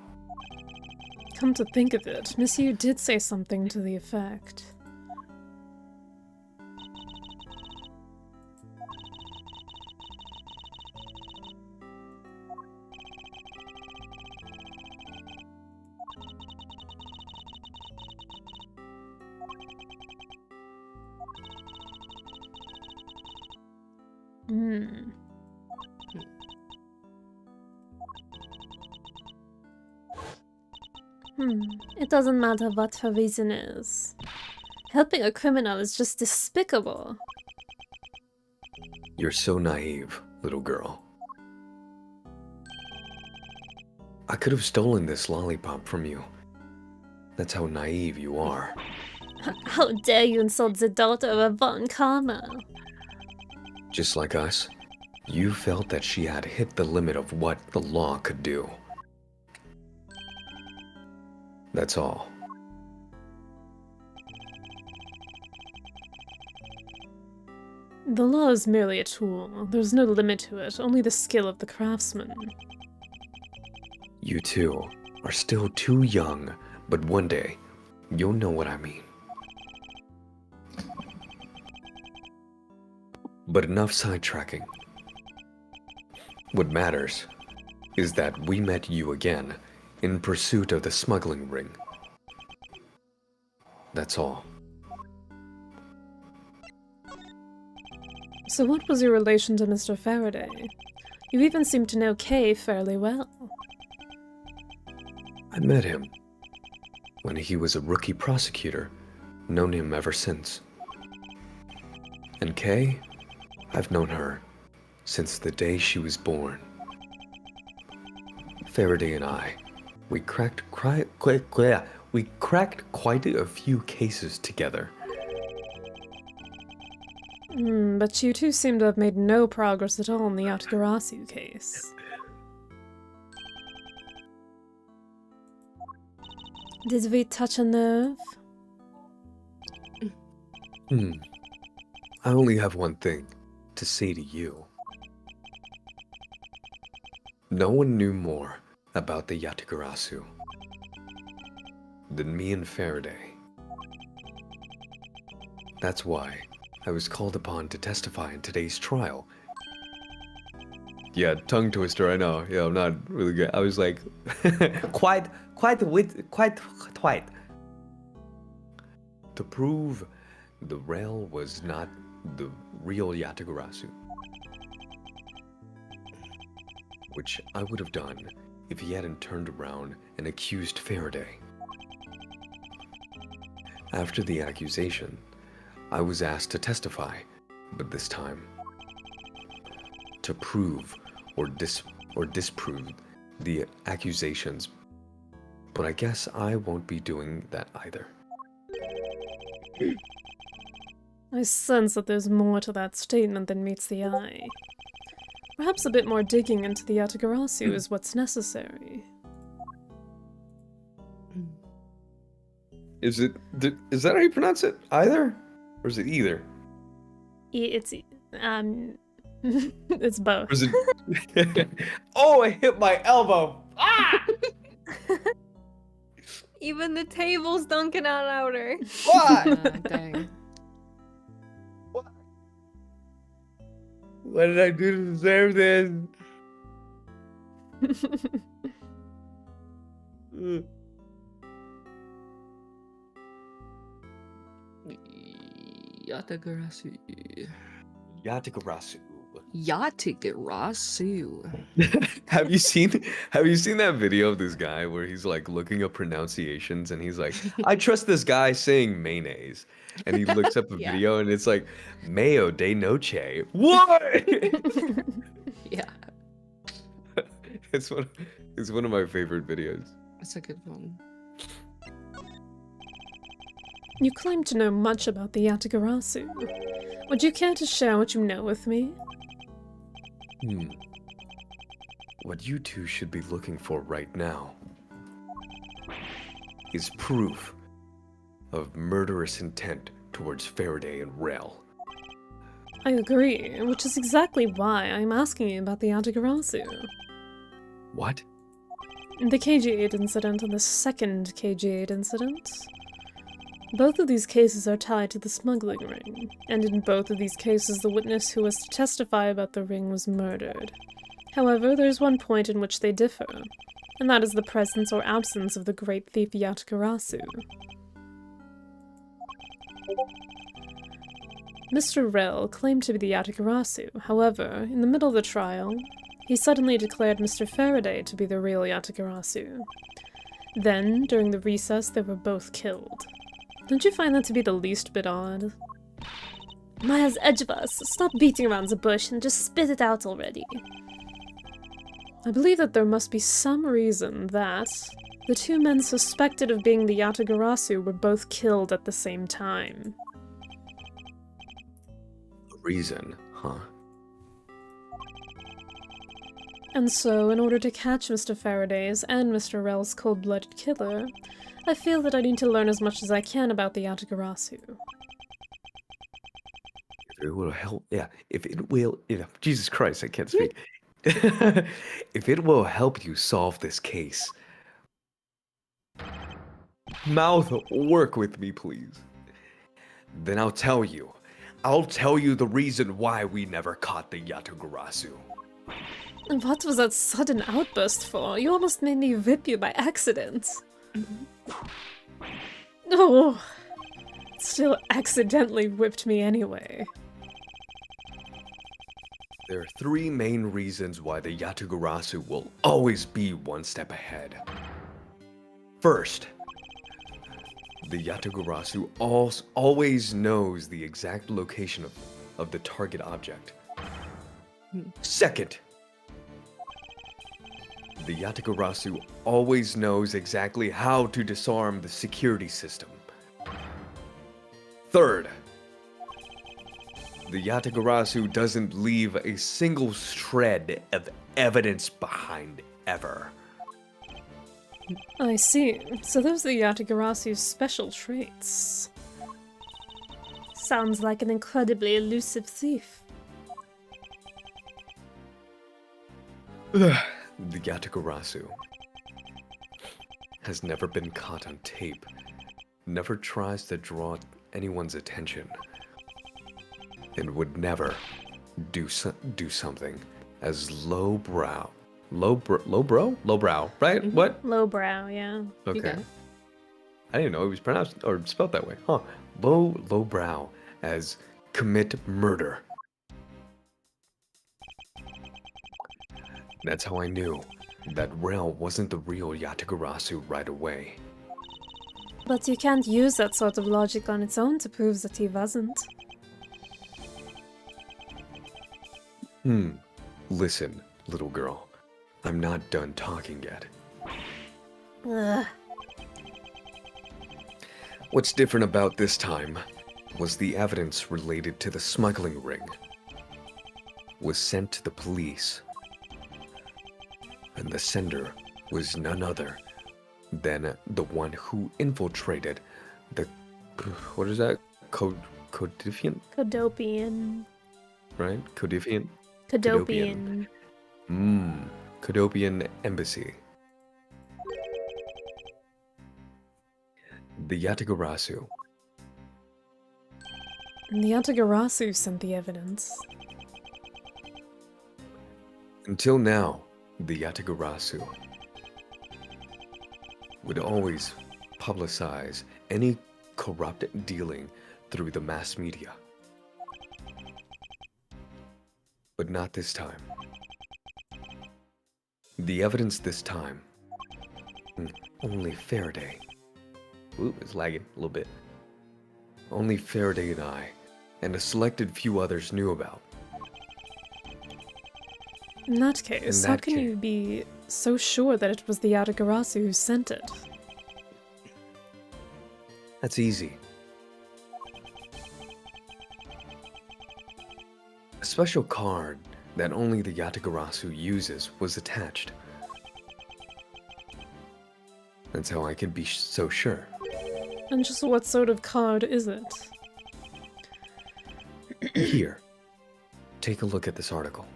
Come to think of it, Miss Yu did say something to the effect. Hmm. It doesn't matter what her reason is. Helping a criminal is just despicable. You're so naive, little girl. I could have stolen this lollipop from you. That's how naive you are. How dare you insult the daughter of Von Karma? Just like us, you felt that she had hit the limit of what the law could do. That's all. The law is merely a tool. There's no limit to it, only the skill of the craftsman. You two are still too young, but one day, you'll know what I mean. But enough sidetracking. What matters is that we met you again in pursuit of the smuggling ring. That's all. So what was your relation to Mr. Faraday? You even seem to know Kay fairly well. I met him when he was a rookie prosecutor, known him ever since. And Kay, I've known her since the day she was born. Faraday and I, we cracked quite a few cases together. But you two seem to have made no progress at all in the yatagaras-who case. Did we touch a nerve? I only have one thing to say to you. No one knew more about the yatagaras-who than me and Faraday. That's why I was called upon to testify in today's trial. Yeah, tongue twister, I know. Yeah, I'm not really good. I was like, quite. To prove the Rel was not the real yatagaras-who. Which I would have done if he hadn't turned around and accused Faraday. After the accusation, I was asked to testify, but this time to prove or disprove the accusations. But I guess I won't be doing that either. I sense that there's more to that statement than meets the eye. Perhaps a bit more digging into the yatagaras-who is what's necessary. Is that how you pronounce it? Either? Or is it either? It's it's both. Or is it... Oh, I hit my elbow. Ah! Even the table's dunking on outer. What? Dang. What did I do to deserve this? Yatagaras-who. Yatagaras-who. Yatagaras-who. Have you seen that video of this guy where he's like looking up pronunciations and he's like, I trust this guy saying mayonnaise. And he looks up a Yeah. video and it's like mayo de noche. What? Yeah. It's one It's one of my favorite videos. It's a good one. You claim to know much about the Yatagarasu. Would you care to share what you know with me? What you two should be looking for right now is proof of murderous intent towards Faraday and Rel. I agree, which is exactly why I'm asking you about the Yatagarasu. What? The KG8 incident and the second KG8 incident. Both of these cases are tied to the smuggling ring, and in both of these cases the witness who was to testify about the ring was murdered. However, there's one point in which they differ, and that is the presence or absence of the great thief Yatagarasu. Mr. Rel claimed to be the Yatagarasu. However, in the middle of the trial, he suddenly declared Mr. Faraday to be the real Yatagarasu. Then, during the recess, they were both killed. Don't you find that to be the least bit odd? Miles Edgeworth, stop beating around the bush and just spit it out already. I believe that there must be some reason that the two men suspected of being the Yatagarasu were both killed at the same time. A reason, huh? And so, in order to catch Mr. Faraday's and Mr. Rel's cold-blooded killer, I feel that I need to learn as much as I can about the Yatagarasu. If it will help, Jesus Christ, I can't speak. If it will help you solve this case, mouth, work with me, please. Then I'll tell you. I'll tell you the reason why we never caught the Yatagarasu. And what was that sudden outburst for? You almost made me rip you by accident. Oh, still accidentally whipped me anyway. There are three main reasons why the Yatagarasu will always be one step ahead. First, the Yatagarasu always knows the exact location of the target object. Second, the Yatagarasu always knows exactly how to disarm the security system. Third, the Yatagarasu doesn't leave a single shred of evidence behind ever. I see. So those are the Yatagarasu's special traits. Sounds like an incredibly elusive thief. The Yatagarasu has never been caught on tape, never tries to draw anyone's attention, and would never do something as lowbrow, right? Mhm. What? Lowbrow, yeah. Okay. got it. I didn't know it was pronounced or spelled that way. Huh. Lowbrow as commit murder. That's how I knew that Rel wasn't the real Yatagarasu right away. But you can't use that sort of logic on its own to prove that he wasn't. Listen, little girl. I'm not done talking yet. Ugh. What's different about this time was the evidence related to the smuggling ring was sent to the police. And the sender was none other than the one who infiltrated the... What is that? Codifiant? Codopian. Right? Codifiant? Codopian. Codopian Embassy. The Yatagarasu. And the Yatagarasu sent the evidence. Until now, the Yatagarasu would always publicize any corrupt dealing through the mass media. But not this time. The evidence this time, only Faraday. Ooh, it's lagging a little bit. Only Faraday and I, and a selected few others knew about. In that case, In how that can ca- you be so sure that it was the Yatagarasu who sent it? That's easy. A special card that only the Yatagarasu uses was attached. That's how I can be so sure. And just what sort of card is it? Here, take a look at this article.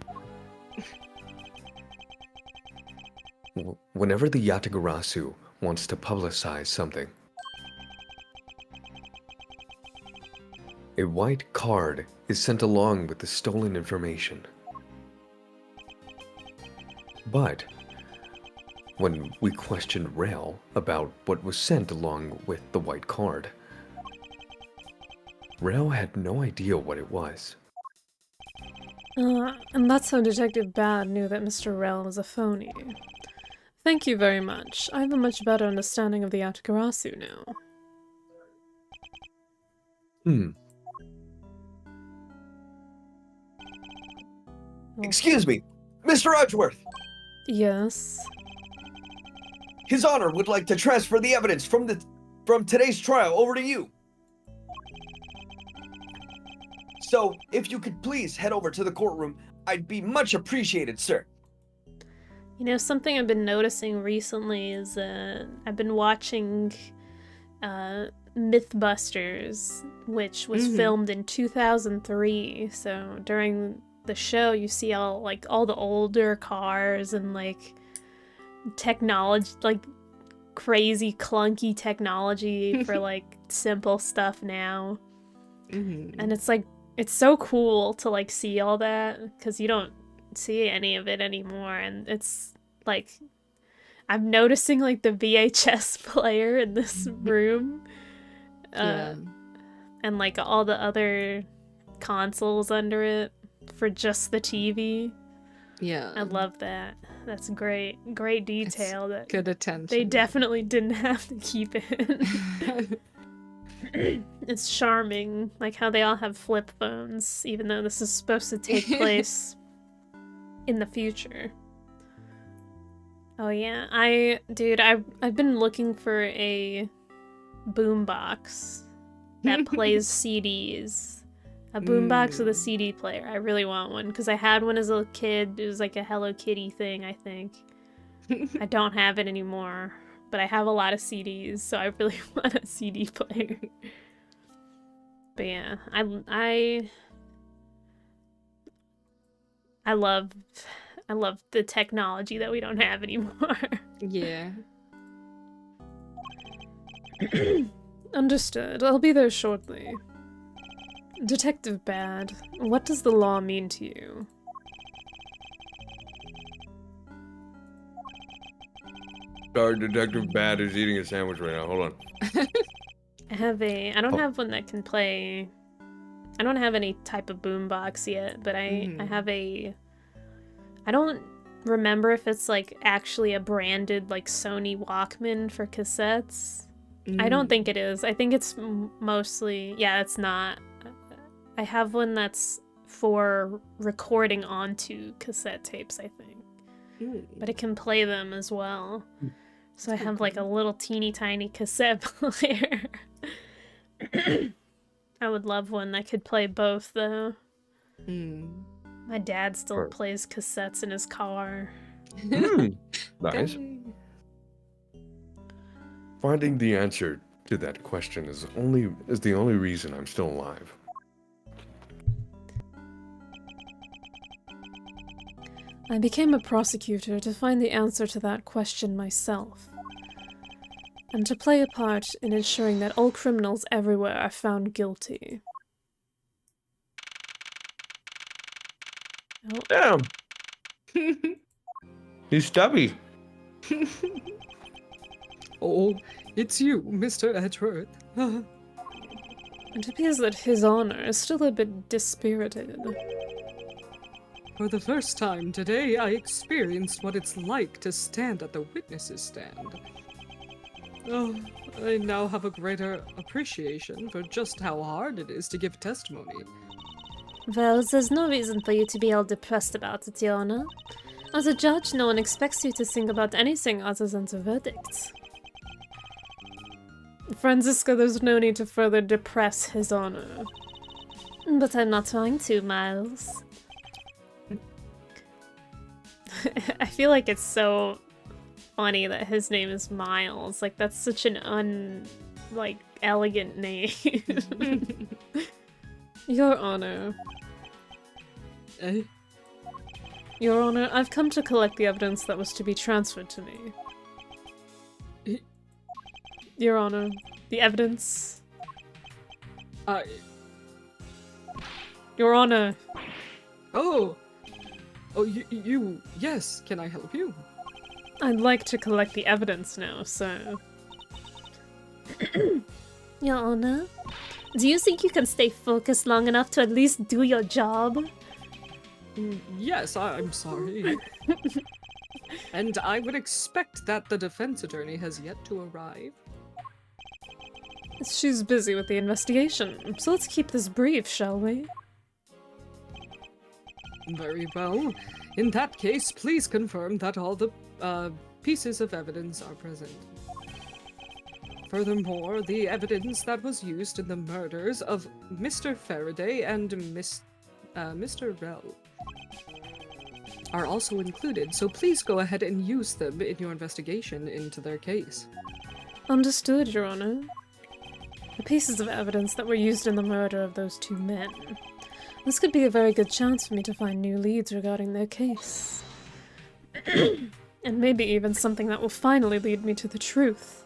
Whenever the Yatagarasu wants to publicize something, a white card is sent along with the stolen information. But when we questioned Rail about what was sent along with the white card, Rail had no idea what it was. And that's how Detective Bad knew that Mr. Rel was a phony. Thank you very much. I have a much better understanding of the Yatagarasu now. Excuse me, Mr. Edgeworth. Yes? His Honor would like to transfer the evidence from today's trial over to you. So, if you could please head over to the courtroom, I'd be much appreciated, sir. You know, something I've been noticing recently is I've been watching Mythbusters, which was filmed in 2003. So during the show, you see all the older cars and like technology, like crazy clunky technology for like simple stuff now. And it's like, it's so cool to like see all that because you don't see any of it anymore. And it's like, I'm noticing like the VHS player in this room. And like all the other consoles under it for just the TV. Yeah. I love that. That's great. Great detail. It's that good attention. They definitely didn't have to keep it. It's charming, like how they all have flip phones, even though this is supposed to take place in the future. Oh yeah, I've been looking for a boombox that plays CDs. A boombox with a CD player. I really want one because I had one as a kid. It was like a Hello Kitty thing, I think. I don't have it anymore, but I have a lot of CDs, so I really want a CD player. But yeah, I love the technology that we don't have anymore. Yeah. Understood. I'll be there shortly. Detective Bad, what does the law mean to you? Sorry, Detective Bad is eating a sandwich right now. Hold on. I don't have one that can play. I don't have any type of boombox yet, but I have a. I don't remember if it's like actually a branded like Sony Walkman for cassettes. I don't think it is. I think it's mostly, yeah, it's not. I have one that's for recording onto cassette tapes, I think. But it can play them as well. So I have like a little teeny tiny cassette player. I would love one that could play both though. My dad still plays cassettes in his car. Nice. Finding the answer to that question is the only reason I'm still alive. I became a prosecutor to find the answer to that question myself, and to play a part in ensuring that all criminals everywhere are found guilty. Oh. Damn! He's stubby. Oh, it's you, Mr. Edgeworth. It appears that His Honor is still a bit dispirited. For the first time today, I experienced what it's like to stand at the witness's stand. Oh, I now have a greater appreciation for just how hard it is to give testimony. Well, there's no reason for you to be all depressed about it, Your Honor. As a judge, no one expects you to think about anything other than the verdict. Francisco, there's no need to further depress his honor. But I'm not trying to, Miles. I feel like it's so funny that his name is Miles. Like, that's such an elegant name. Your Honor. Eh? Your Honor, I've come to collect the evidence that was to be transferred to me. Your Honor, the evidence. Your Honor. Oh! Oh, you... Yes, can I help you? I'd like to collect the evidence now, sir. Your Honor, do you think you can stay focused long enough to at least do your job? Yes, I'm sorry. And I would expect that the defense attorney has yet to arrive. She's busy with the investigation, so let's keep this brief, shall we? Very well. In that case, please confirm that all the pieces of evidence are present. Furthermore, the evidence that was used in the murders of Mr. Faraday and Mr. Rell are also included, so please go ahead and use them in your investigation into their case. Understood, Your Honor. The pieces of evidence that were used in the murder of those two men. This could be a very good chance for me to find new leads regarding their case. And maybe even something that will finally lead me to the truth.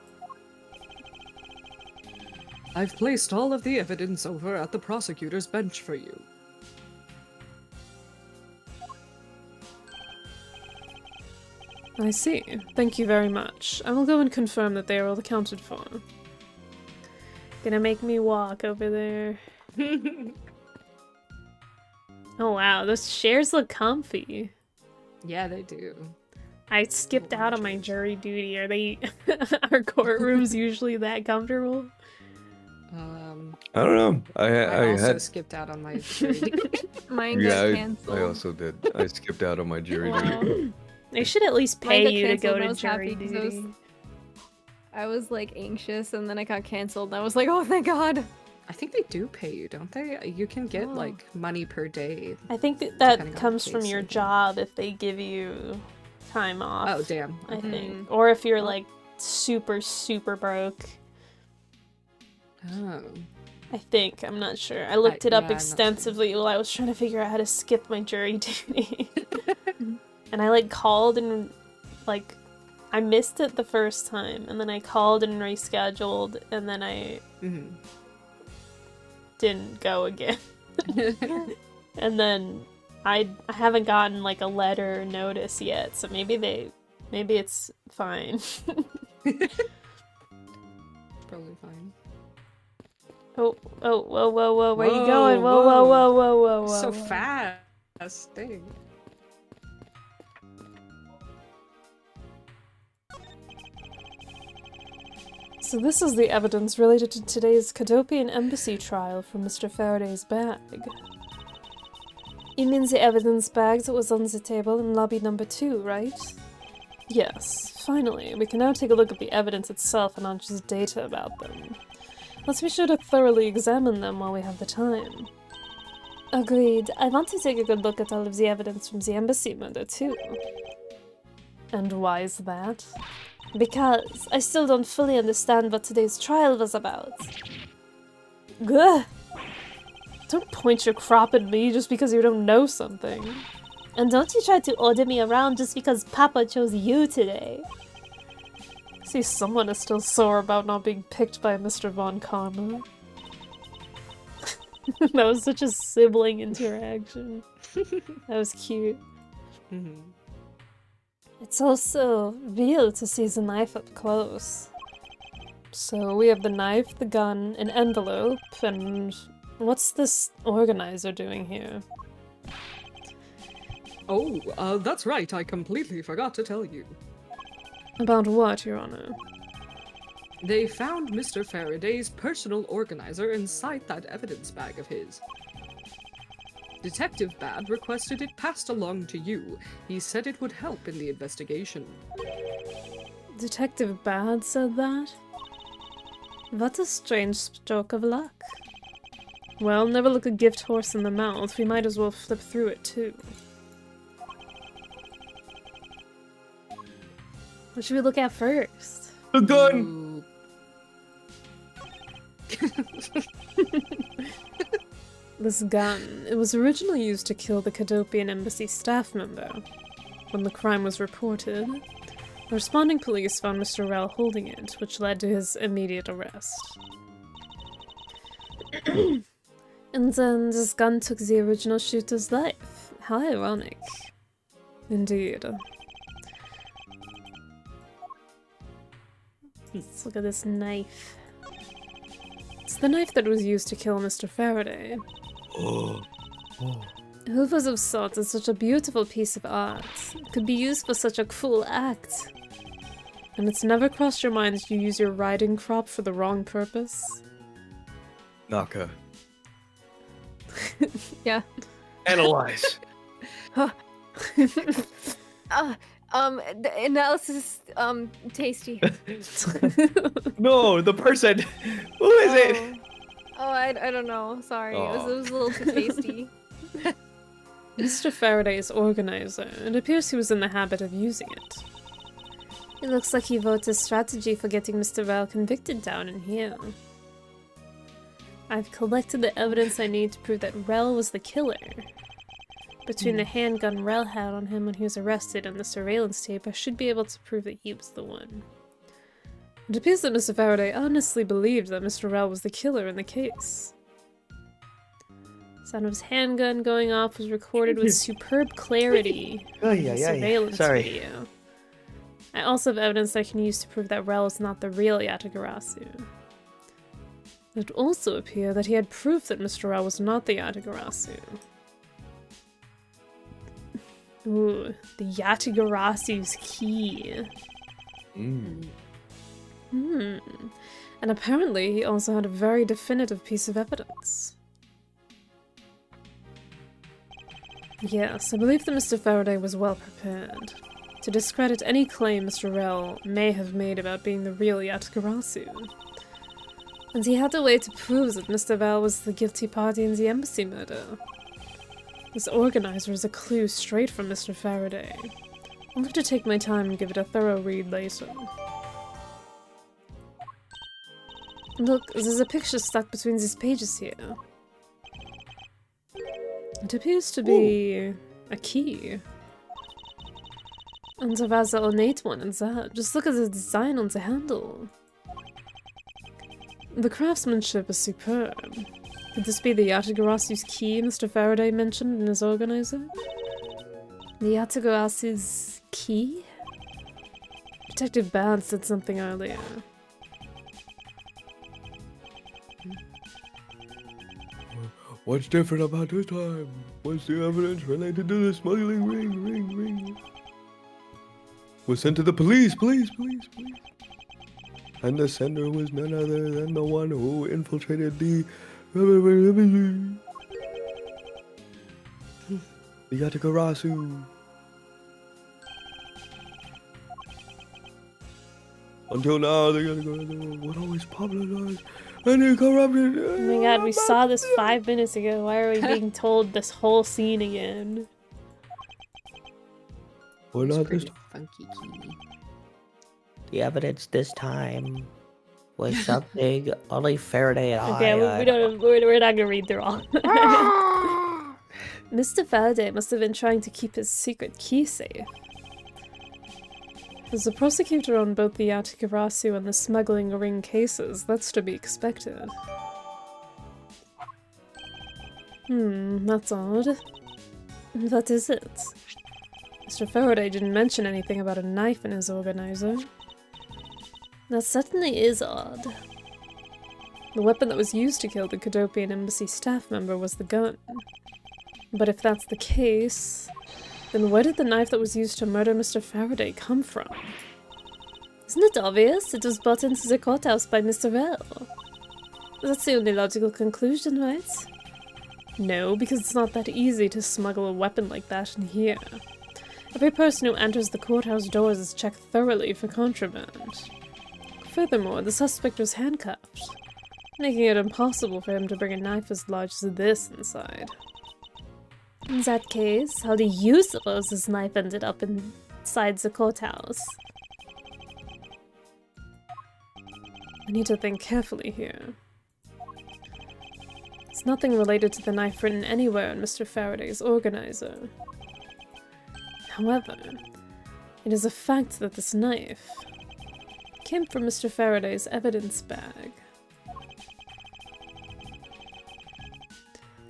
I've placed all of the evidence over at the prosecutor's bench for you. I see. Thank you very much. I will go and confirm that they are all accounted for. Gonna make me walk over there. Oh wow, those chairs look comfy. Yeah, they do. I skipped out on my jury duty. Are they... Are courtrooms usually that comfortable? I don't know. I also had skipped out on my jury duty. Mine got yeah, canceled. I also did. I skipped out on my jury duty. Wow. They should at least Mine got pay you to go canceled, and I to was jury happy 'cause duty. I was like anxious, and then I got canceled, and I was like, oh, thank God. I think they do pay you, don't they? You can get Oh. like money per day. I think that Depending on the comes from case, your I think. job if they give you time off. Oh, damn. I Okay. think. Or if you're like super, super broke. Oh. I think. I'm not sure. I looked it yeah, up I'm not sure. extensively while I was trying to figure out how to skip my jury duty. And I like called and like I missed it the first time, and then I called and rescheduled, and then I didn't go again. And then I haven't gotten like a letter or notice yet, so maybe it's fine. Probably fine. Oh, whoa, where you going? Whoa. So fast. Dang. So this is the evidence related to today's Cadopian embassy trial from Mr. Faraday's bag. You mean the evidence bag that was on the table in lobby number 2, right? Yes, finally. We can now take a look at the evidence itself and not just data about them. Let's be sure to thoroughly examine them while we have the time. Agreed. I want to take a good look at all of the evidence from the embassy murder too. And why is that? Because I still don't fully understand what today's trial was about. Gah! Don't point your crop at me just because you don't know something. And don't you try to order me around just because Papa chose you today. See, someone is still sore about not being picked by Mr. Von Karma. That was such a sibling interaction. That was cute. It's also real to see the knife up close. So we have the knife, the gun, an envelope, and what's this organizer doing here? Oh, that's right. I completely forgot to tell you. About what, Your Honor? They found Mr. Faraday's personal organizer inside that evidence bag of his. Detective Bad requested it passed along to you. He said it would help in the investigation. Detective Bad said that? What a strange stroke of luck. Well, never look a gift horse in the mouth. We might as well flip through it, too. What should we look at first? The gun! This gun. It was originally used to kill the Cadopian embassy staff member. When the crime was reported, the responding police found Mr. Rel holding it, which led to his immediate arrest. And then this gun took the original shooter's life. How ironic. Indeed. Let's look at this knife. It's the knife that was used to kill Mr. Faraday. Oh. Who would have thought that such a beautiful piece of art could be used for such a cruel act? And it's never crossed your mind that you use your riding crop for the wrong purpose? Naka. Yeah. Analyze. The analysis, tasty. No, the person. Who is it? Oh, I don't know. Sorry, it Aw. was a little too tasty. Mr. Faraday is organizer. It appears he was in the habit of using it. It looks like he wrote a strategy for getting Mr. Rel convicted down in here. I've collected the evidence I need to prove that Rel was the killer. Between the handgun Rel had on him when he was arrested and the surveillance tape, I should be able to prove that he was the one. It appears that Mr. Faraday honestly believed that Mr. Rel was the killer in the case. The sound of his handgun going off was recorded with superb clarity in the surveillance video. I also have evidence I can use to prove that Rel is not the real Yatagarasu. It would also appear that he had proof that Mr. Rel was not the Yatagarasu. Ooh, the Yatagarasu's key. And apparently he also had a very definitive piece of evidence. Yes, I believe that Mr. Faraday was well prepared to discredit any claim Mr. Rel may have made about being the real Yatagarasu. And he had a way to prove that Mr. Rel was the guilty party in the embassy murder. This organizer is a clue straight from Mr. Faraday. I'll have to take my time and give it a thorough read later. Look, there's a picture stuck between these pages here. It appears to be a key. And a rather ornate one at that. Just look at the design on the handle. The craftsmanship is superb. Could this be the Yatagarasu's key Mr. Faraday mentioned in his organizer? The Yatagarasu's key? Detective Bad said something earlier. What's different about this time? What's the evidence related to the smuggling ring? Was sent to the police, please. And the sender was none other than the one who infiltrated the Yatagarasu. Until now, the Yatagarasu would always apologize. Any corruption. Oh my god, we saw this 5 minutes ago. Why are we being told this whole scene again? Or not this time. Funky key. The evidence this time was something only Faraday and Okay, we're not gonna read through all. Mr. Faraday must have been trying to keep his secret key safe. As a prosecutor on both the Yatagarasu and the smuggling ring cases, that's to be expected. That's odd. What is it? Mr. Faraday didn't mention anything about a knife in his organizer. That certainly is odd. The weapon that was used to kill the Cadopian embassy staff member was the gun. But if that's the case, then where did the knife that was used to murder Mr. Faraday come from? Isn't it obvious? It was brought into the courthouse by Mr. Rel. That's the only logical conclusion, right? No, because it's not that easy to smuggle a weapon like that in here. Every person who enters the courthouse doors is checked thoroughly for contraband. Furthermore, the suspect was handcuffed, making it impossible for him to bring a knife as large as this inside. In that case, how do you suppose this knife ended up inside the courthouse? I need to think carefully here. There's nothing related to the knife written anywhere on Mr. Faraday's organizer. However, it is a fact that this knife came from Mr. Faraday's evidence bag.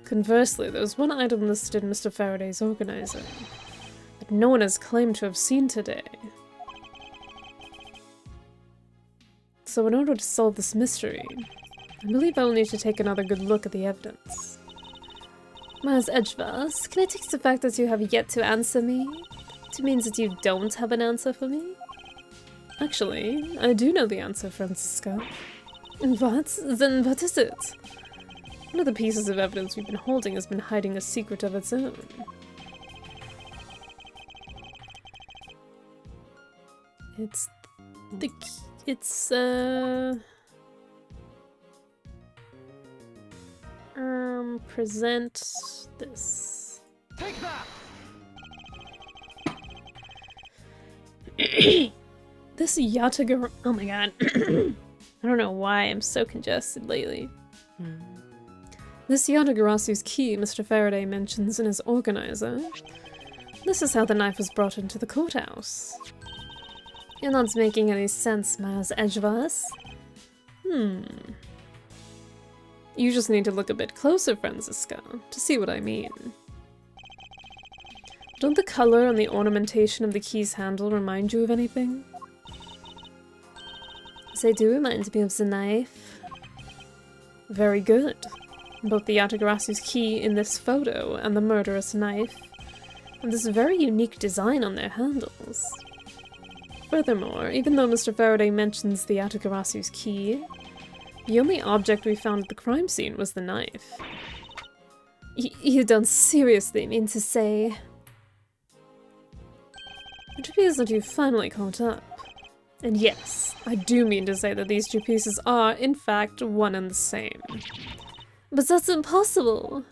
Conversely, there's one item listed in Mr. Faraday's organizer that no one has claimed to have seen today. So in order to solve this mystery, I believe I will need to take another good look at the evidence. Miles Edgevars, can I take the fact that you have yet to answer me to mean that you don't have an answer for me? Actually, I do know the answer, Francisco. What? Then what is it? One of the pieces of evidence we've been holding has been hiding a secret of its own. It's the present this. Take that! This yatagara— oh my god. I don't know why I'm so congested lately. This Yatagarasu-who's key Mr. Faraday mentions in his organizer. This is how the knife was brought into the courthouse. You're not making any sense, Miles Edgevars. You just need to look a bit closer, Francisco, to see what I mean. Don't the color and the ornamentation of the key's handle remind you of anything? They do remind me of the knife. Very good. Both the Yatagarasu-who's key in this photo and the murderous knife have this very unique design on their handles. Furthermore, even though Mr. Faraday mentions the Yatagarasu-who's key, the only object we found at the crime scene was the knife. You don't seriously mean to say... It appears that you've finally caught up. And yes, I do mean to say that these two pieces are, in fact, one and the same. But that's impossible!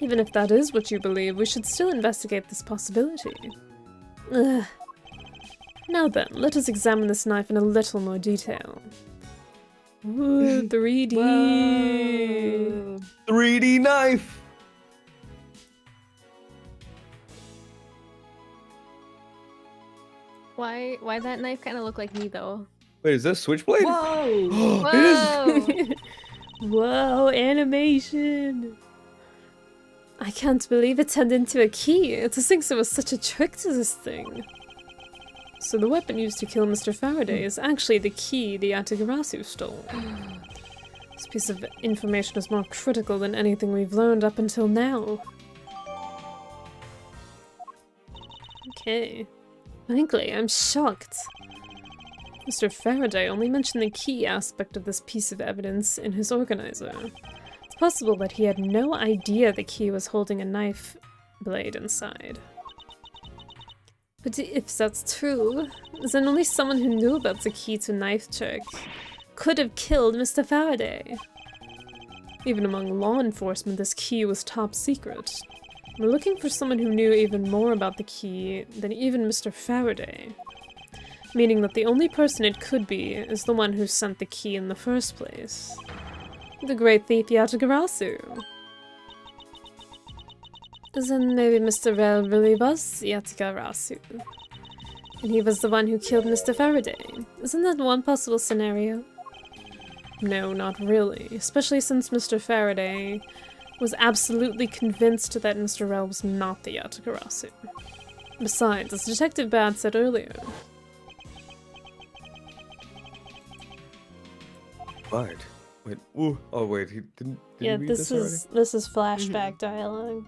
Even if that is what you believe, we should still investigate this possibility. Ugh. Now then, let us examine this knife in a little more detail. Ooh, 3D! Whoa. 3D knife! Why that knife kind of look like me though? Wait, is that Switchblade? Whoa! It is. Whoa! Whoa, animation! I can't believe it turned into a key. To think there was such a trick to this thing. So the weapon used to kill Mr. Faraday is actually the key the Yatagarasu stole. This piece of information is more critical than anything we've learned up until now. Okay. Frankly, I'm shocked. Mr. Faraday only mentioned the key aspect of this piece of evidence in his organizer. It's possible that he had no idea the key was holding a knife blade inside. But if that's true, then only someone who knew about the key to knife trick could have killed Mr. Faraday. Even among law enforcement, this key was top secret. We're looking for someone who knew even more about the key than even Mr. Faraday. Meaning that the only person it could be is the one who sent the key in the first place. The great thief Yatagarasu. Then maybe Mr. Rel really was Yatagarasu. And he was the one who killed Mr. Faraday. Isn't that one possible scenario? No, not really. Especially since Mr. Faraday was absolutely convinced that Mr. Rel was not the Yatagarasu. Besides, as Detective Bad said earlier... What? Wait, ooh, oh wait, he didn't Yeah, read this already? is flashback dialogue.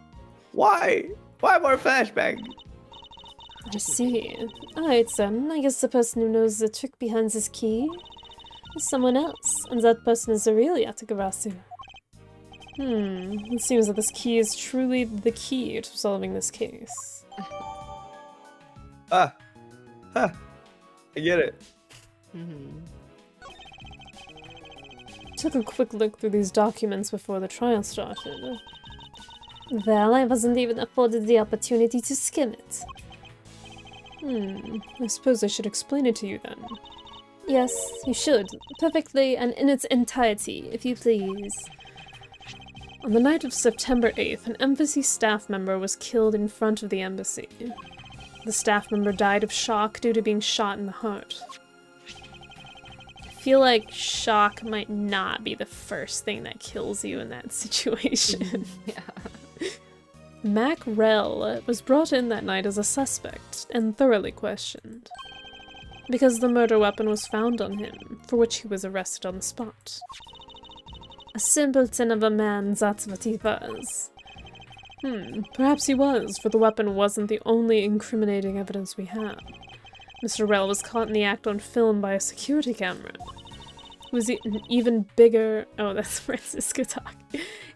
Why? Why more flashback? I see. Alright then, I guess the person who knows the trick behind this key is someone else, and that person is the real Yatagarasu. It seems that this key is truly the key to solving this case. I get it. Took a quick look through these documents before the trial started. Well, I wasn't even afforded the opportunity to skim it. I suppose I should explain it to you then. Yes, you should. Perfectly and in its entirety, if you please. On the night of September 8th, an embassy staff member was killed in front of the embassy. The staff member died of shock due to being shot in the heart. I feel like shock might not be the first thing that kills you in that situation. Yeah. Mac Rell was brought in that night as a suspect and thoroughly questioned, because the murder weapon was found on him, for which he was arrested on the spot. A simpleton of a man, that's what he was. Perhaps he was, for the weapon wasn't the only incriminating evidence we had. Mr. Rell was caught in the act on film by a security camera. It was an even bigger... Oh, that's Francisco talk.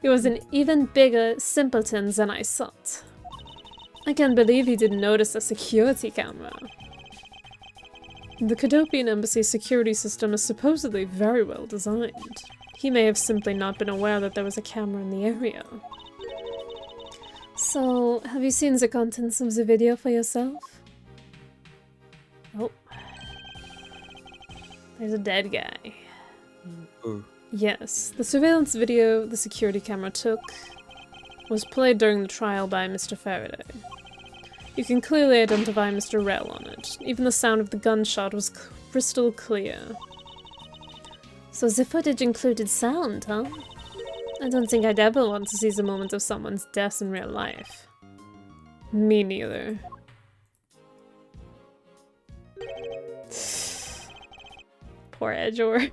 It was an even bigger simpleton than I thought. I can't believe he didn't notice a security camera. The Cadopian Embassy security system is supposedly very well designed. He may have simply not been aware that there was a camera in the area. So, have you seen the contents of the video for yourself? Oh. There's a dead guy. Ooh. Yes, the surveillance video the security camera took was played during the trial by Mr. Faraday. You can clearly identify Mr. Rell on it. Even the sound of the gunshot was crystal clear. So the footage included sound, huh? I don't think I'd ever want to see the moment of someone's death in real life. Me neither. Poor Edgeworth.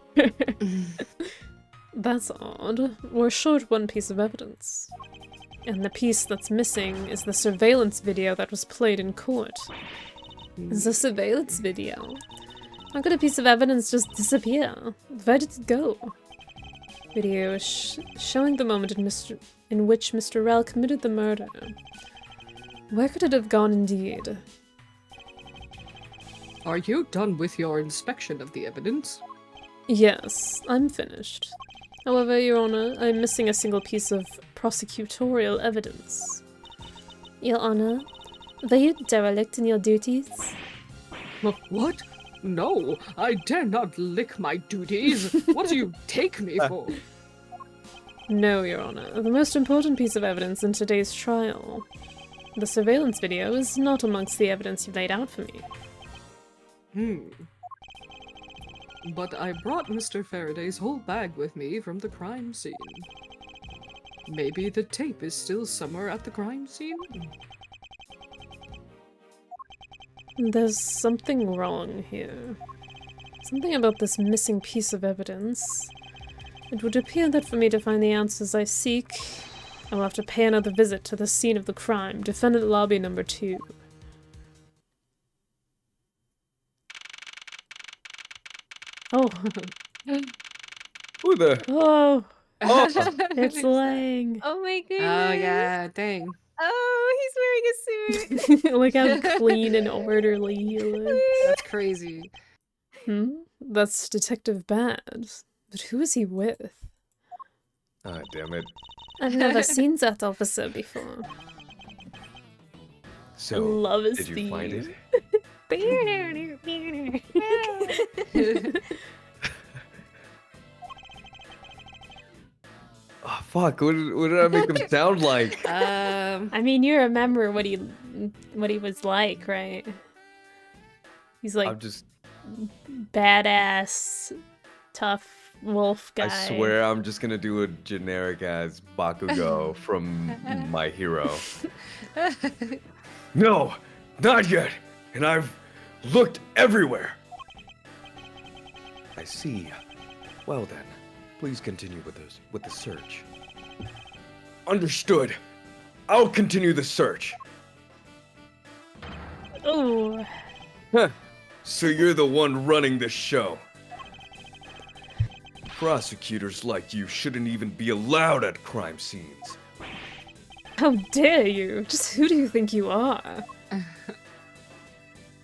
That's odd. We're short one piece of evidence. And the piece that's missing is the surveillance video that was played in court. The surveillance video? How could a piece of evidence just disappear? Where did it go? Video showing the moment in which Mr. Rell committed the murder. Where could it have gone indeed? Are you done with your inspection of the evidence? Yes, I'm finished. However, Your Honor, I'm missing a single piece of prosecutorial evidence. Your Honor, were you derelict in your duties? What? No, I dare not lick my duties. What do you take me for? No, Your Honor. The most important piece of evidence in today's trial. The surveillance video is not amongst the evidence you've laid out for me. But I brought Mr. Faraday's whole bag with me from the crime scene. Maybe the tape is still somewhere at the crime scene? There's something wrong here. Something about this missing piece of evidence. It would appear that for me to find the answers I seek, I will have to pay another visit to the scene of the crime, defendant lobby number 2. Oh. Who the? Oh, Oh, it's Lang. Oh my goodness. Oh yeah, dang. Oh, he's wearing a suit. Look how clean and orderly he looks. That's crazy. That's Detective Bad. But who is he with? ah, damn it. I've never seen that officer before. So, love his did you find theme. it? Oh, fuck. What did I make him sound like? I mean, you remember what he was like, right? He's like I'm just... badass, tough wolf guy. I swear I'm just gonna do a generic ass Bakugo from My Hero. No, not yet. And I've looked everywhere. I see. Well then, please continue with the search. Understood. I'll continue the search. Oh, Huh. So you're the one running the show. Prosecutors like you shouldn't even be allowed at crime scenes. How dare you? Just who do you think you are?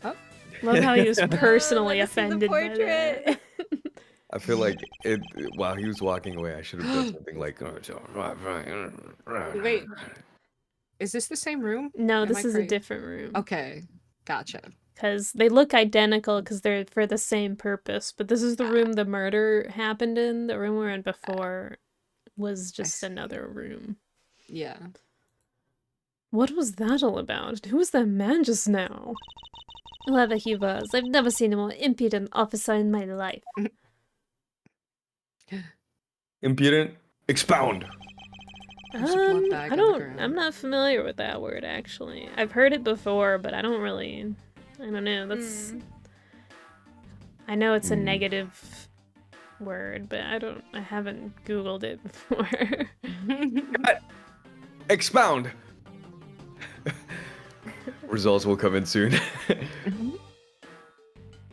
Oh. Love how he was personally let us see the offended by that. portrait. I feel like while he was walking away, I should have done something like. Wait, is this the same room? No, Am this I is a crazy? different room. Okay, gotcha. Because they look identical because they're for the same purpose. But this is the room the murder happened in. The room we were in before was just see. another room. Yeah. What was that all about? Who was that man just now? Whoever he was, I've never seen a more impudent officer in my life. Impudent. Expound. There's a blood bag I on the don't. ground. I'm not familiar with that word actually. I've heard it before, but I don't really. I don't know. That's. I know it's a negative word, but I haven't Googled it before. Expound. Results will come in soon.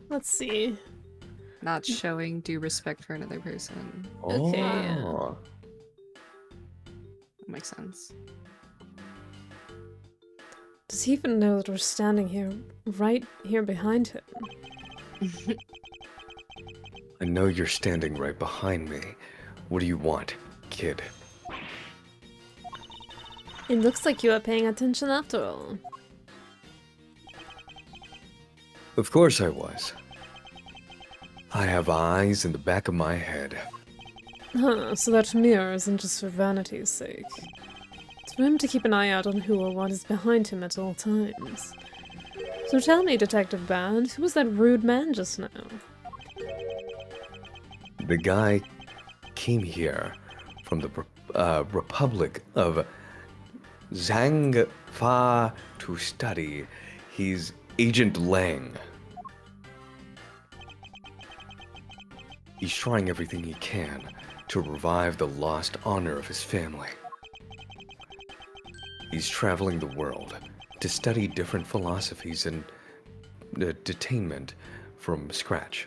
Let's see. Not showing due respect for another person. Okay. Oh. That makes sense. Does he even know that we're standing here, right here behind him? I know you're standing right behind me. What do you want, kid? It looks like you are paying attention after all. Of course I was. I have eyes in the back of my head. Huh, so that mirror isn't just for vanity's sake. It's for him to keep an eye out on who or what is behind him at all times. So tell me, Detective Band, who was that rude man just now? The guy came here from the Republic of Zangfa to study. He's Agent Lang. He's trying everything he can to revive the lost honor of his family. He's traveling the world to study different philosophies and detainment from scratch.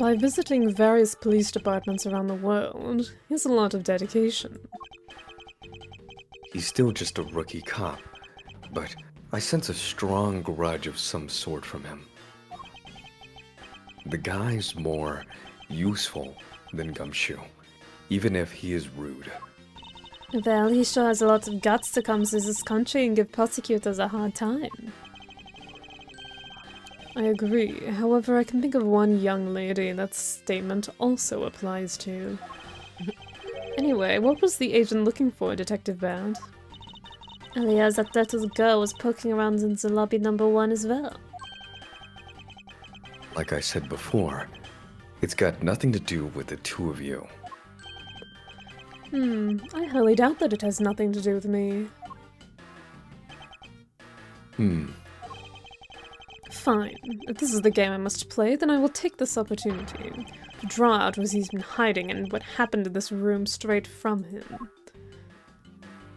By visiting various police departments around the world, he has a lot of dedication. He's still just a rookie cop, but I sense a strong grudge of some sort from him. The guy's more useful than Gumshoe, even if he is rude. Well, he sure has a lot of guts to come to this country and give prosecutors a hard time. I agree. However, I can think of one young lady that statement also applies to. Anyway, what was the agent looking for, Detective Band? Oh yeah, that little girl was poking around in the lobby number 1 as well. Like I said before, it's got nothing to do with the two of you. I highly doubt that it has nothing to do with me. Fine. If this is the game I must play, then I will take this opportunity to draw out what he's been hiding and what happened in this room straight from him.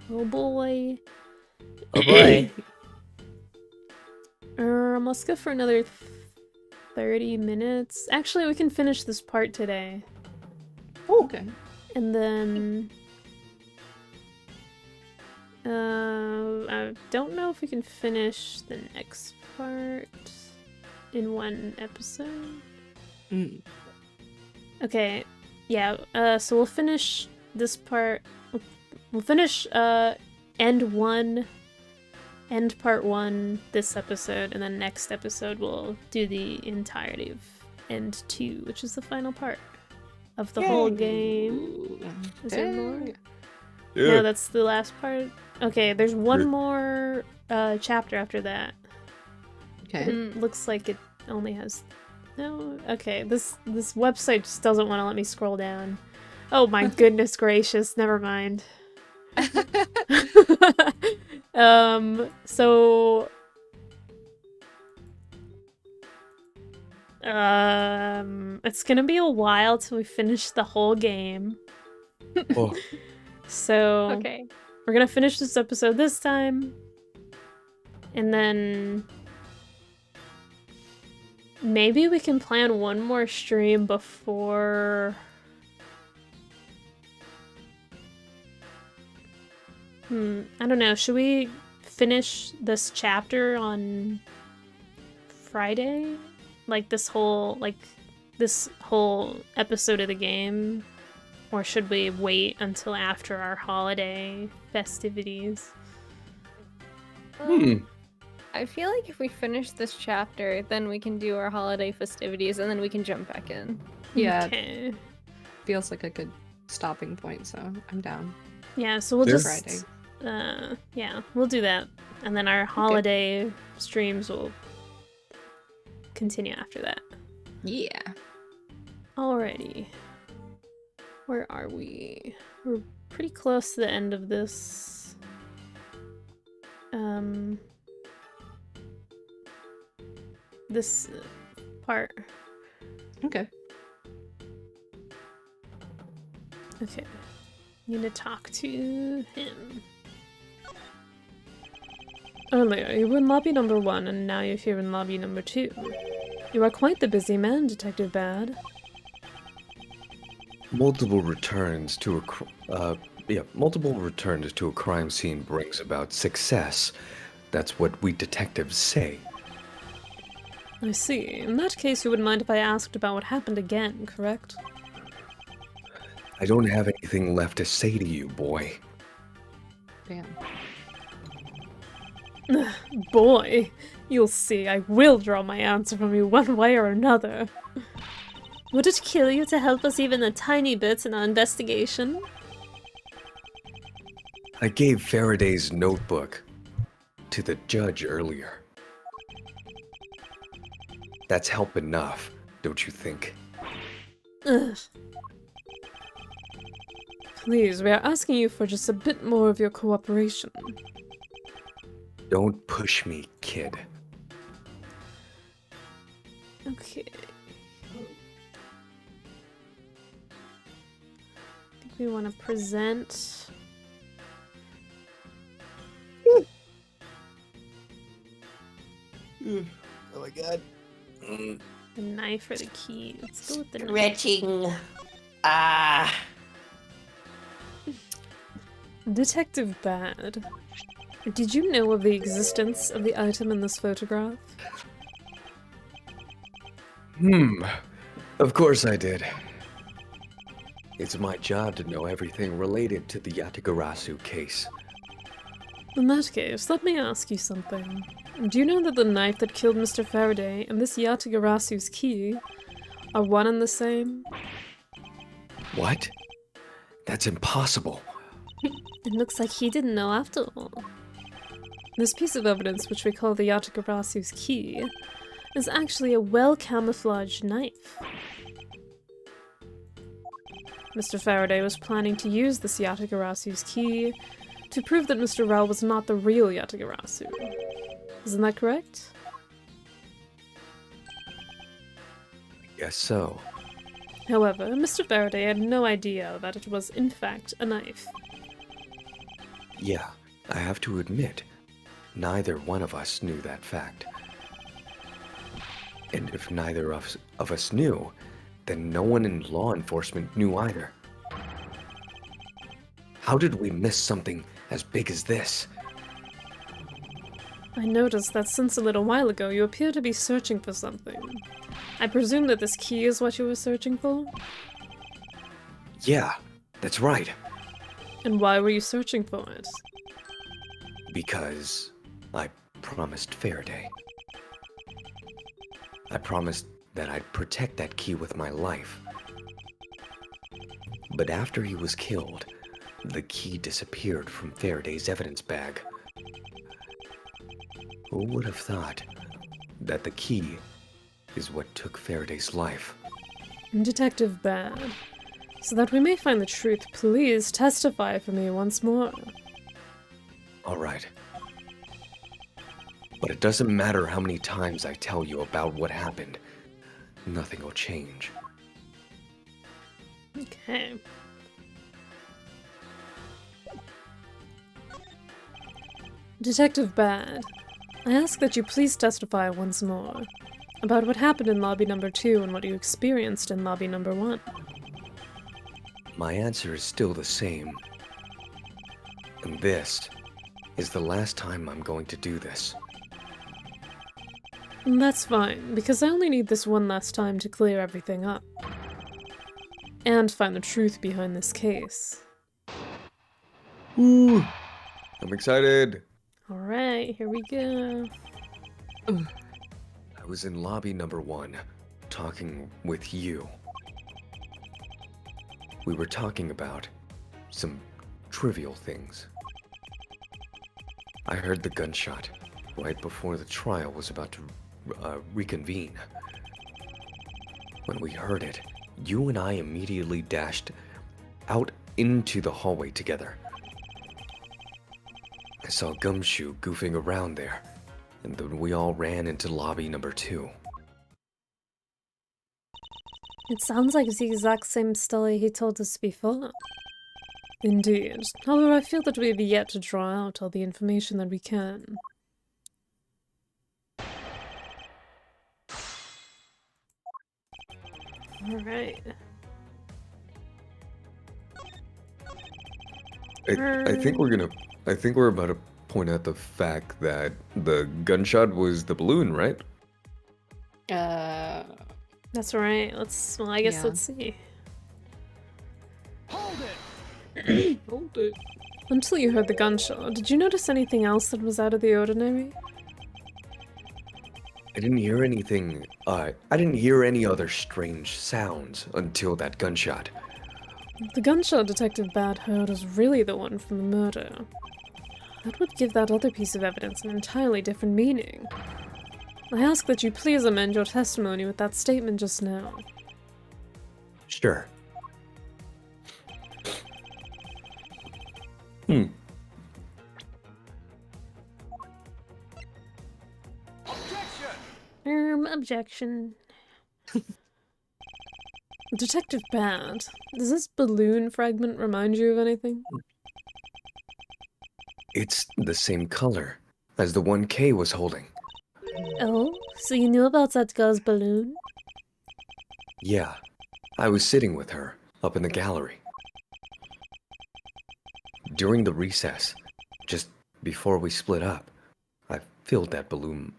Oh boy. Oh boy. Let's go for another 30 minutes. Actually, we can finish this part today. Okay. And then... I don't know if we can finish the next part in one episode. Okay, yeah, so we'll finish this part. We'll finish, end part 1 this episode, and then next episode we'll do the entirety of end 2, which is the final part of the whole game. Is there more? No, that's the last part. Okay, there's one more chapter after that. Okay. Looks like it only has... No? Okay, this website just doesn't want to let me scroll down. Oh my goodness gracious, never mind. So... it's gonna be a while till we finish the whole game. Oh. So... Okay. We're gonna finish this episode this time. And then... maybe we can plan one more stream before... I don't know. Should we finish this chapter on Friday? Like this whole episode of the game? Or should we wait until after our holiday festivities? I feel like if we finish this chapter, then we can do our holiday festivities and then we can jump back in. Yeah, Okay. feels like a good stopping point, so I'm down. Yeah, so we'll Sure. just... Friday. yeah, we'll do that. And then our holiday streams will continue after that. Yeah. Alrighty. Where are we? We're pretty close to the end of this. This part. Okay. Okay. Need to talk to him. Earlier, you were in lobby number 1, and now you're here in lobby number 2. You are quite the busy man, Detective Bad. Multiple returns to a crime scene brings about success. That's what we detectives say. I see. In that case, you wouldn't mind if I asked about what happened again, correct? I don't have anything left to say to you, boy. Damn. Boy, you'll see. I will draw my answer from you one way or another. Would it kill you to help us even a tiny bit in our investigation? I gave Faraday's notebook to the judge earlier. That's help enough, don't you think? Ugh. Please, we are asking you for just a bit more of your cooperation. Don't push me, kid. Okay. I think we want to present... Oh my god. the knife or the key. Let's go with the knife. Stretching. Detective Bad. Did you know of the existence of the item in this photograph? Of course I did. It's my job to know everything related to the Yatagaras-who case. In that case, let me ask you something. Do you know that the knife that killed Mr. Faraday and this Yatagarasu key are one and the same? What? That's impossible. It looks like he didn't know after all. This piece of evidence, which we call the Yatagarasu key, is actually a well-camouflaged knife. Mr. Faraday was planning to use this Yatagarasu key to prove that Mr. Rao was not the real Yatagarasu. Isn't that correct? Guess so. However, Mr. Faraday had no idea that it was, in fact, a knife. Yeah, I have to admit, neither one of us knew that fact. And if neither of us knew, then no one in law enforcement knew either. How did we miss something as big as this? I noticed that since a little while ago you appear to be searching for something. I presume that this key is what you were searching for? Yeah, that's right. And why were you searching for it? Because I promised Faraday. I promised that I'd protect that key with my life. But after he was killed, the key disappeared from Faraday's evidence bag. Who would have thought that the key is what took Faraday's life? Detective Bad. So that we may find the truth, please testify for me once more. All right. But it doesn't matter how many times I tell you about what happened. Nothing will change. Okay. Detective Bad, I ask that you please testify once more. about what happened in lobby number 2 and what you experienced in lobby number 1. My answer is still the same. And this is the last time I'm going to do this. And that's fine, because I only need this one last time to clear everything up. And find the truth behind this case. Ooh, I'm excited. Alright, here we go. I was in lobby number 1, talking with you. We were talking about some trivial things. I heard the gunshot right before the trial was about to reconvene. When we heard it, you and I immediately dashed out into the hallway together. I saw Gumshoe goofing around there, and then we all ran into lobby number 2. It sounds like the exact same story he told us before. Indeed. However, I feel that we have yet to draw out all the information that we can. Alright. I think we're about to point out the fact that the gunshot was the balloon, right? That's right. I guess Yeah. let's see. Hold it! Hold it. Until you heard the gunshot, did you notice anything else that was out of the ordinary? I didn't hear anything. I didn't hear any other strange sounds until that gunshot. The gunshot Detective Bad heard was really the one from the murder. That would give that other piece of evidence an entirely different meaning. I ask that you please amend your testimony with that statement just now. Sure. Objection. Detective Bad, does this balloon fragment remind you of anything? It's the same color as the one Kay was holding. Oh, so you knew about that girl's balloon? Yeah, I was sitting with her up in the gallery. During the recess, just before we split up, I filled that balloon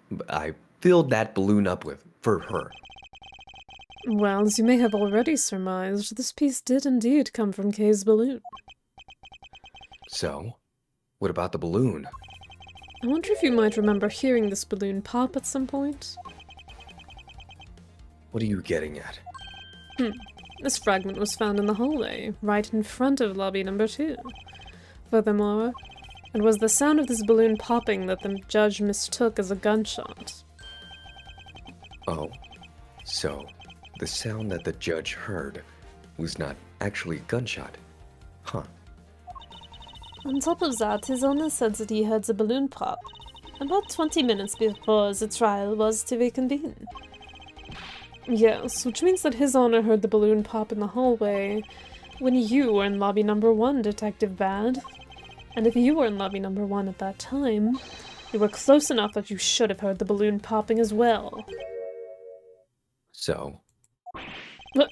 up for her. Well, as you may have already surmised, this piece did indeed come from Kay's balloon. So, what about the balloon? I wonder if you might remember hearing this balloon pop at some point? What are you getting at? This fragment was found in the hallway, right in front of lobby number 2. Furthermore, it was the sound of this balloon popping that the judge mistook as a gunshot. Oh, so the sound that the judge heard was not actually a gunshot. Huh. On top of that, his owner said that he heard the balloon pop, about 20 minutes before the trial was to reconvene. Yes, which means that his owner heard the balloon pop in the hallway when you were in lobby number 1, Detective Bad. And if you were in lobby number 1 at that time, you were close enough that you should have heard the balloon popping as well. So, What?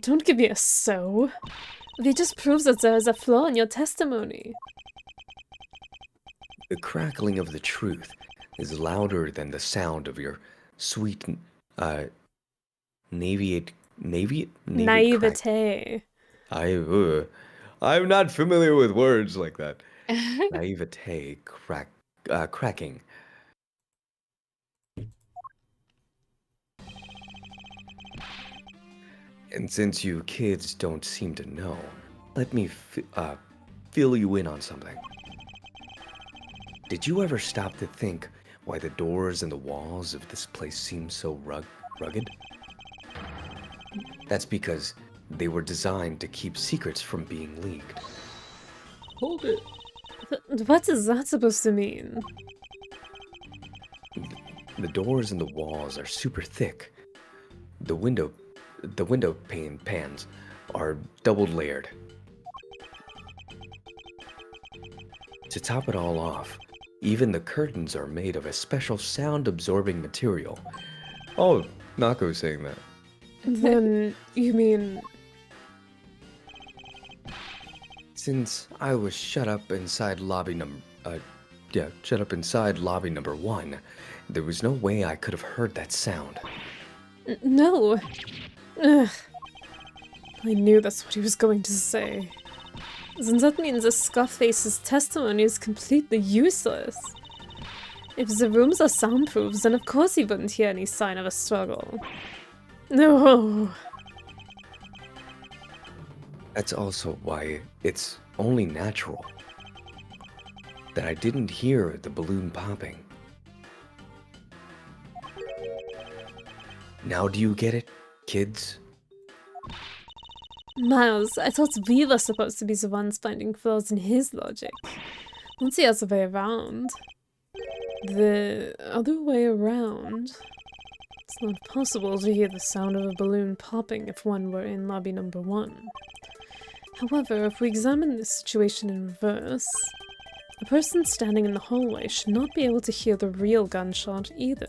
Don't give me a so. It just proves that there is a flaw in your testimony. the crackling of the truth is louder than the sound of your sweet, naivete Naivete. I'm not familiar with words like that. Naivete cracking. And since you kids don't seem to know, let me fill you in on something. Did you ever stop to think why the doors and the walls of this place seem so rugged? That's because they were designed to keep secrets from being leaked. Hold it. What is that supposed to mean? The doors and the walls are super thick. The window pans are double layered. To top it all off, even the curtains are made of a special sound-absorbing material, Oh, Nako's saying that. Then you mean... Since I was shut up inside lobby number 1, there was no way I could have heard that sound. No. Ugh. I knew that's what he was going to say. Since that means the Scarface's testimony is completely useless. If the rooms are soundproof, then of course he wouldn't hear any sign of a struggle. No. That's also why it's only natural that I didn't hear the balloon popping. Now do you get it, kids? Miles, I thought we were supposed to be the ones finding flaws in his logic. Not the other way around. The other way around? It's not possible to hear the sound of a balloon popping if one were in lobby number 1. However, if we examine this situation in reverse, a person standing in the hallway should not be able to hear the real gunshot either.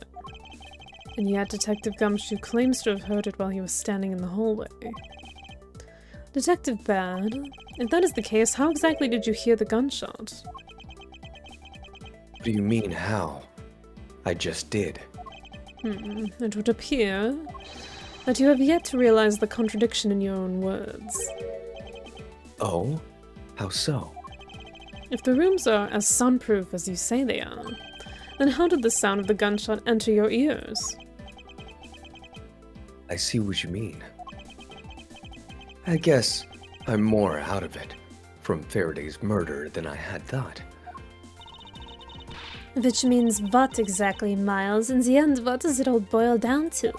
And yet Detective Gumshoe claims to have heard it while he was standing in the hallway. Detective Bad, if that is the case, how exactly did you hear the gunshot? What do you mean, how? I just did. It would appear that you have yet to realize the contradiction in your own words. Oh? How so? If the rooms are as soundproof as you say they are, then how did the sound of the gunshot enter your ears? I see what you mean. I guess I'm more out of it from Faraday's murder than I had thought. Which means what exactly, Miles? In the end, what does it all boil down to?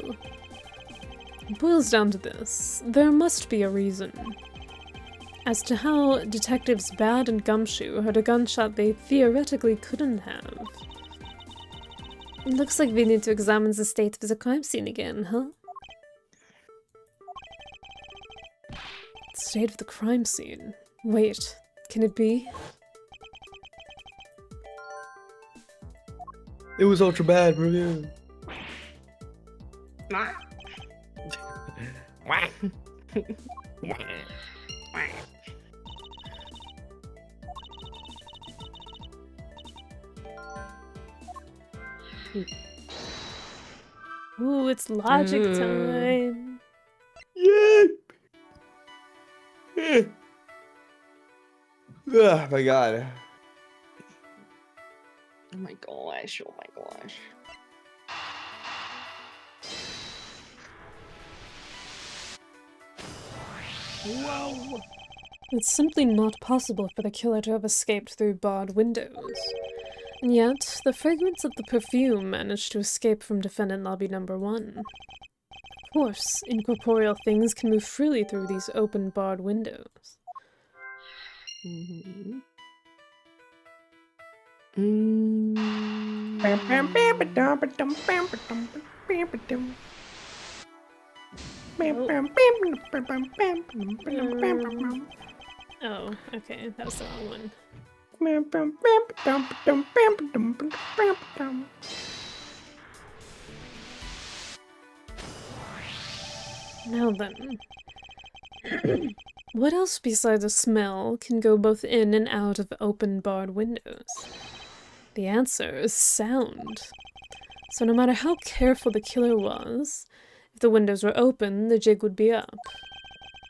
It boils down to this. There must be a reason. As to how Detectives Bad and Gumshoe heard a gunshot they theoretically couldn't have. It looks like we need to examine the state of the crime scene again, huh? State of the crime scene? Wait, can it be? It was ultra bad, bro. Ooh, it's logic time. Yeah. Oh my god. Oh my gosh, oh my gosh. Whoa. It's simply not possible for the killer to have escaped through barred windows. And yet, the fragrance of the perfume managed to escape from defendant lobby number 1. Of course, incorporeal things can move freely through these open barred windows. Oh, okay, that was the wrong one. Now then, what else besides a smell can go both in and out of open barred windows? The answer is sound. So no matter how careful the killer was, if the windows were open, the jig would be up.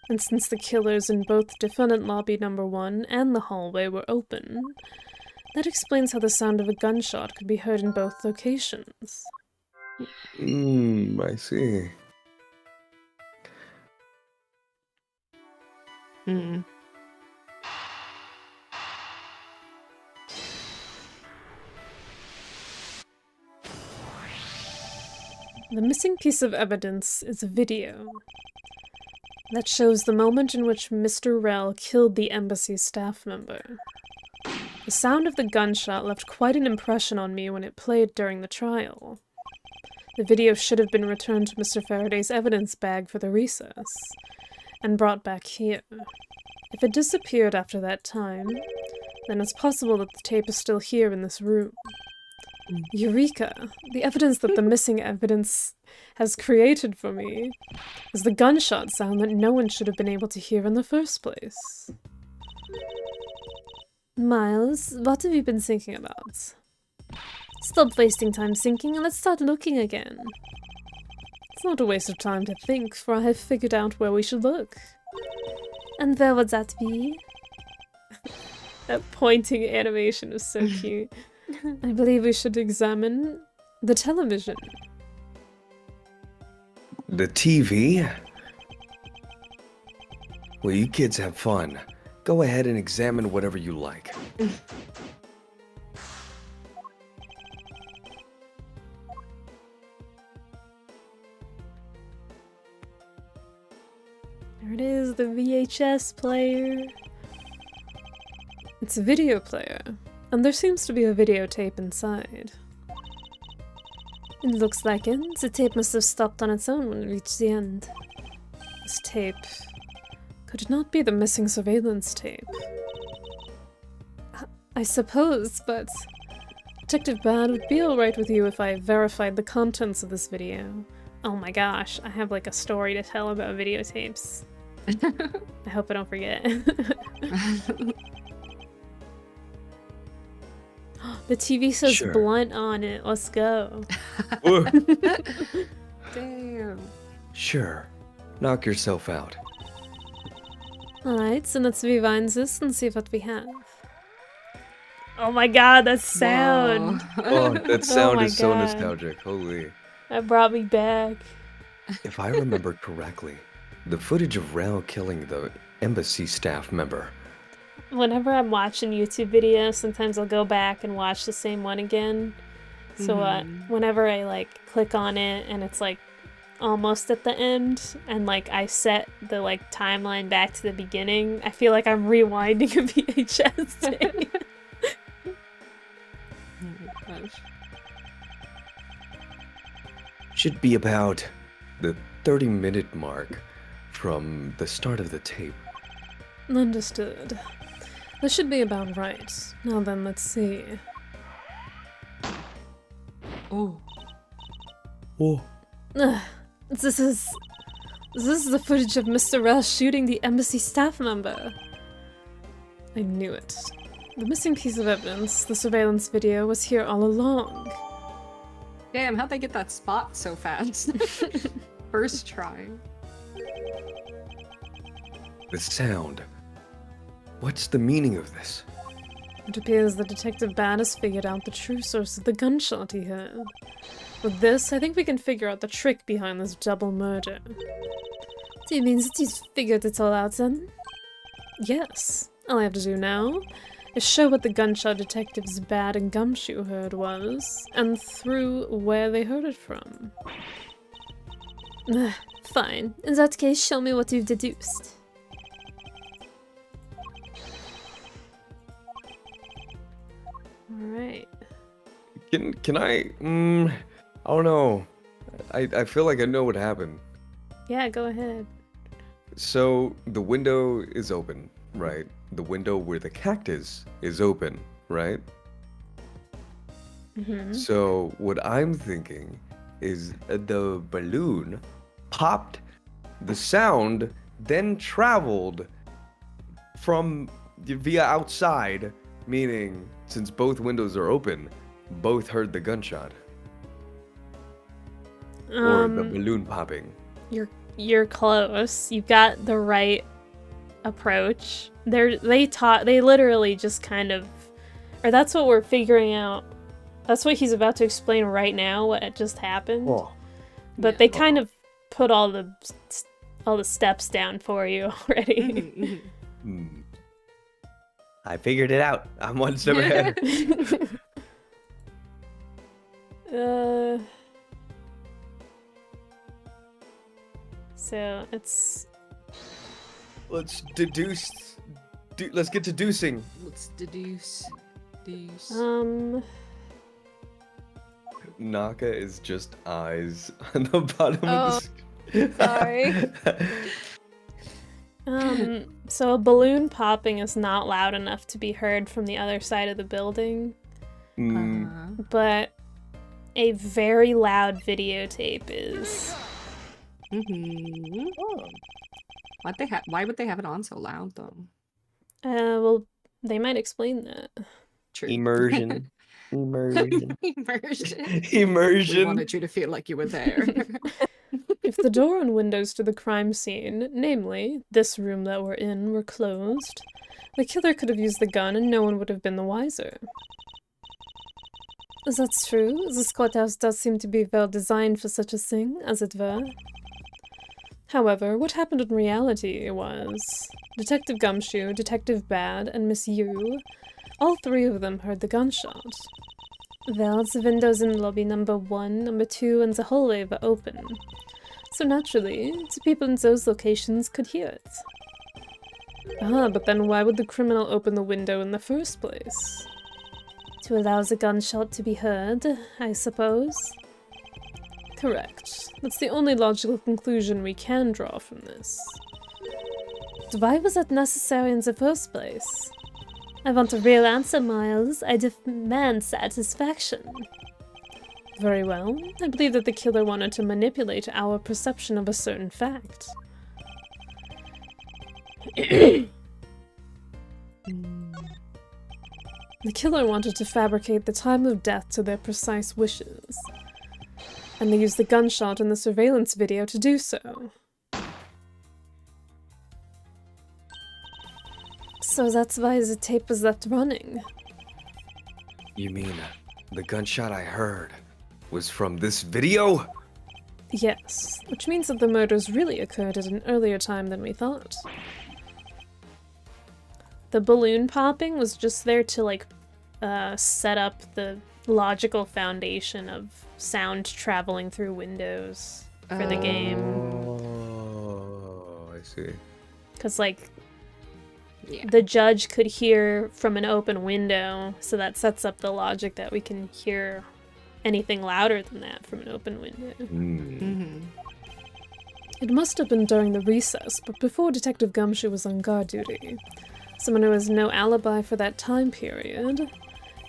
And since the killers in both defendant lobby number 1 and the hallway were open, that explains how the sound of a gunshot could be heard in both locations. I see. The missing piece of evidence is a video that shows the moment in which Mr. Rell killed the embassy staff member. The sound of the gunshot left quite an impression on me when it played during the trial. The video should have been returned to Mr. Faraday's evidence bag for the recess, and brought back here. If it disappeared after that time, then it's possible that the tape is still here in this room. Eureka! The evidence that the missing evidence has created for me is the gunshot sound that no one should have been able to hear in the first place. Miles, what have you been thinking about? Stop wasting time thinking and let's start looking again. It's not a waste of time to think, for I have figured out where we should look. And where would that be? That pointing animation is so cute. I believe we should examine the television. The TV? Well, you kids have fun. Go ahead and examine whatever you like. There it is, the VHS player. It's a video player, and there seems to be a videotape inside. It looks like it. The tape must have stopped on its own when it reached the end. This tape... could it not be the missing surveillance tape? I suppose, but... Detective Bad would be alright with you if I verified the contents of this video. Oh my gosh, I have like a story to tell about videotapes. I hope I don't forget. The TV says Sure. blunt on it. Let's go. Damn. Sure. Knock yourself out. Alright, so let's rewind this and see what we have. Oh my god, that sound! Oh, that sound my is so God. nostalgic. Holy. That brought me back. If I remember correctly, the footage of Rao killing the embassy staff member. Whenever I'm watching YouTube videos, sometimes I'll go back and watch the same one again. So whenever I like click on it and it's like almost at the end and like I set the like timeline back to the beginning, I feel like I'm rewinding a VHS tape. Oh my gosh. Should be about the 30-minute mark from the start of the tape. Understood. This should be about right. Now then, let's see. Oh. Oh. Ugh, this is the footage of Mr. Rush shooting the embassy staff member. I knew it. The missing piece of evidence, the surveillance video, was here all along. Damn, how'd they get that spot so fast? First try. The sound. What's the meaning of this? It appears that Detective Bad has figured out the true source of the gunshot he heard. With this, I think we can figure out the trick behind this double murder. Do you mean that he's figured it all out then? Yes. All I have to do now is show what the gunshot detectives Bad and Gumshoe heard was, and through where they heard it from. Fine. In that case, show me what you've deduced. Alright. Can I? I don't know. I feel like I know what happened. Yeah, go ahead. So the window is open, right? The window where the cactus is open, right? Mm-hmm. So what I'm thinking is the balloon popped, the sound then traveled from via outside, meaning since both windows are open, both heard the gunshot. Or the balloon popping. You're close. You got the right approach. They literally just kind of, or that's what we're figuring out. That's what he's about to explain right now, what just happened. Oh. But Yeah. they kind of put all the steps down for you already. I figured it out. I'm one step ahead. So it's Let's deduce. Let's get deducing. Let's deduce. Naka is just eyes on the bottom of the sorry. So a balloon popping is not loud enough to be heard from the other side of the building. but a very loud videotape is. Why would they have it on so loud though? Well, they might explain that. True. Immersion. Immersion. We Immersion. wanted you to feel like you were there. If the door and windows to the crime scene, namely this room that we're in, were closed, the killer could have used the gun and no one would have been the wiser. That's true. This courthouse does seem to be well designed for such a thing, as it were. However, what happened in reality was Detective Gumshoe, Detective Bad, and Miss Yu, all three of them heard the gunshot. Well, the windows in lobby number 1, number 2, and the hallway were open. So naturally, the people in those locations could hear it. But then why would the criminal open the window in the first place? To allow the gunshot to be heard, I suppose. Correct. That's the only logical conclusion we can draw from this. But why was that necessary in the first place? I want a real answer, Miles. I demand satisfaction. Very well. I believe that the killer wanted to manipulate our perception of a certain fact. The killer wanted to fabricate the time of death to their precise wishes. And they used the gunshot in the surveillance video to do so. So that's why the tape was left running. You mean the gunshot I heard was from this video? Yes, which means that the murders really occurred at an earlier time than we thought. The balloon popping was just there to, like, set up the logical foundation of sound traveling through windows for the game. Oh, I see. Because, like, Yeah. the judge could hear from an open window, so that sets up the logic that we can hear anything louder than that from an open window. It must have been during the recess, but before Detective Gumshoe was on guard duty. Someone who has no alibi for that time period,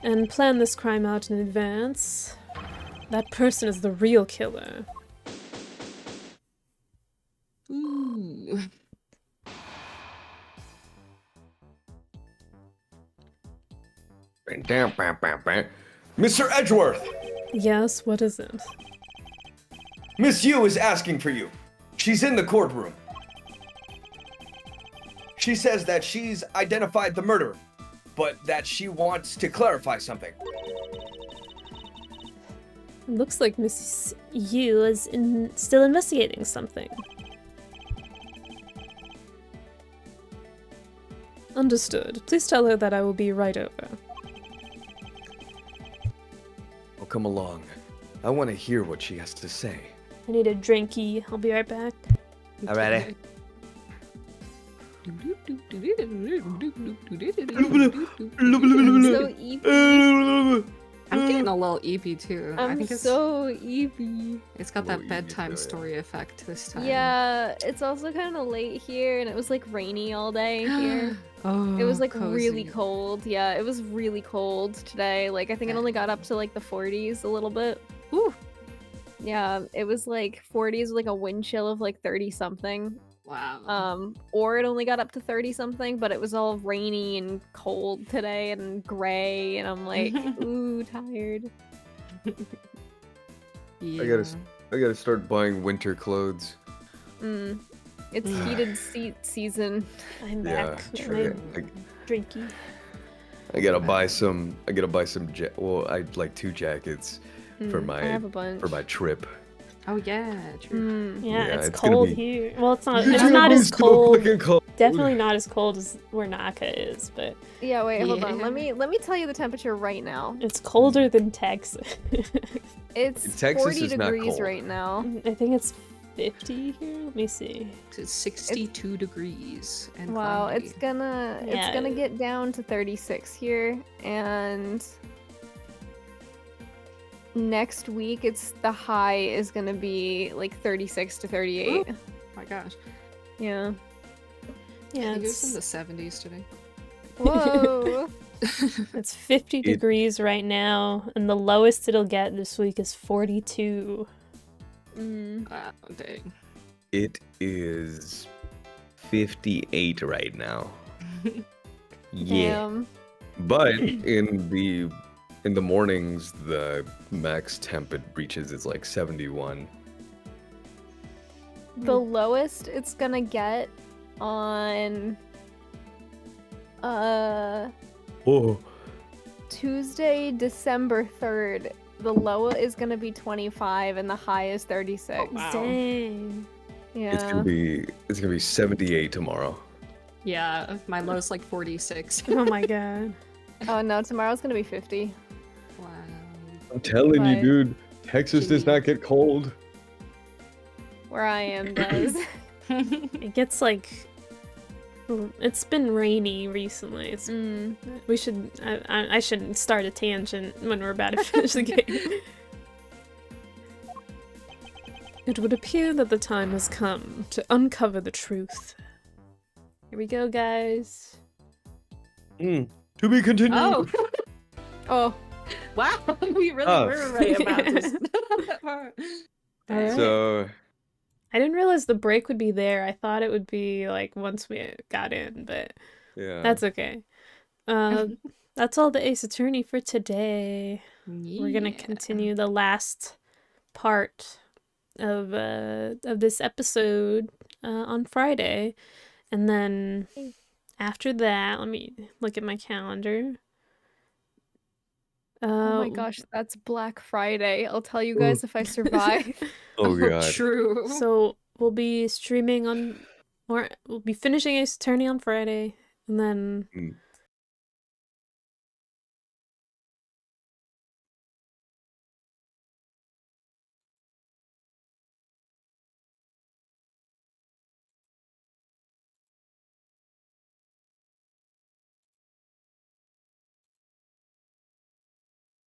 and planned this crime out in advance. That person is the real killer. Ooh. Mr. Edgeworth, Yes, what is it? Miss Yu is asking for you. She's in the courtroom. She says that she's identified the murderer, but that she wants to clarify something. It looks like Mrs. Yu is still investigating something. Understood. Please tell her that I will be right over. I'll come along. I want to hear what she has to say. I need a drinky. I'll be right back. Alrighty. So EP. I'm getting a little EP too. I I'm think it's so EP. it's got Little that EP bedtime too, yeah. story effect this time. Yeah, it's also kind of late here, and it was like rainy all day here. Oh, It was like cozy. really cold. Yeah, it was really cold today. Like I think it only got up to like the 40s a little bit. Ooh. Yeah, it was like 40s with like a wind chill of like 30 something. Wow. Or it only got up to 30 something, but it was all rainy and cold today and gray, and I'm like, ooh, tired. Yeah. I gotta start buying winter clothes. It's heated season. I'm Yeah, back. with I, my drinky. I gotta buy some. I gotta buy some. Well, I'd like 2 jackets for I my have a bunch. trip. Oh yeah, true. Yeah, Yeah, it's it's gonna cold be- here. Well, it's not. It's It's gonna not be as so cold. fucking cold. Definitely not as cold as where Naka is, but Yeah, wait, hold on. Yeah. Let me tell you the temperature right now. it's colder than Texas. It's Texas 40 is not degrees cold. right now. I think it's 50 here. Let me see. It's 62 degrees and Wow, cloudy. it's gonna Yeah. get down to 36 here, and next week the high is gonna be like 36 to 38. Oh my gosh. Yeah. Yeah, I think it was in it's, the 70s today. Whoa. It's 50 It- degrees right now, and the lowest it'll get this week is 42. Wow, dang. It is 58 right now. Yeah. Damn. But in the mornings, the max temp it reaches is like 71. The lowest it's gonna get on Oh, Tuesday, December 3rd. The low is gonna be 25 and the high is 36. Wow. Dang. Yeah. it's gonna be 78 tomorrow. Yeah, my low's like 46. Oh my god. Oh no, tomorrow's gonna be 50. Wow. I'm telling you, But- dude, Texas does not get cold. Where I am does. It gets like. It's been rainy recently. It's, we should. I shouldn't start a tangent when we're about to finish the game. It would appear that the time has come to uncover the truth. Here we go, guys. To be continued. Oh, Oh, wow. We really Oh. were right about this. Alright. So I didn't realize the break would be there. I thought it would be like once we got in, but yeah, that's okay. That's all the Ace Attorney for today. We're gonna continue the last part of this episode on Friday, and then after that, let me look at my calendar. oh my gosh, that's Black Friday. I'll tell you guys if I survive. oh god. True. So we'll be streaming on, or we'll be finishing Ace Attorney on Friday, and then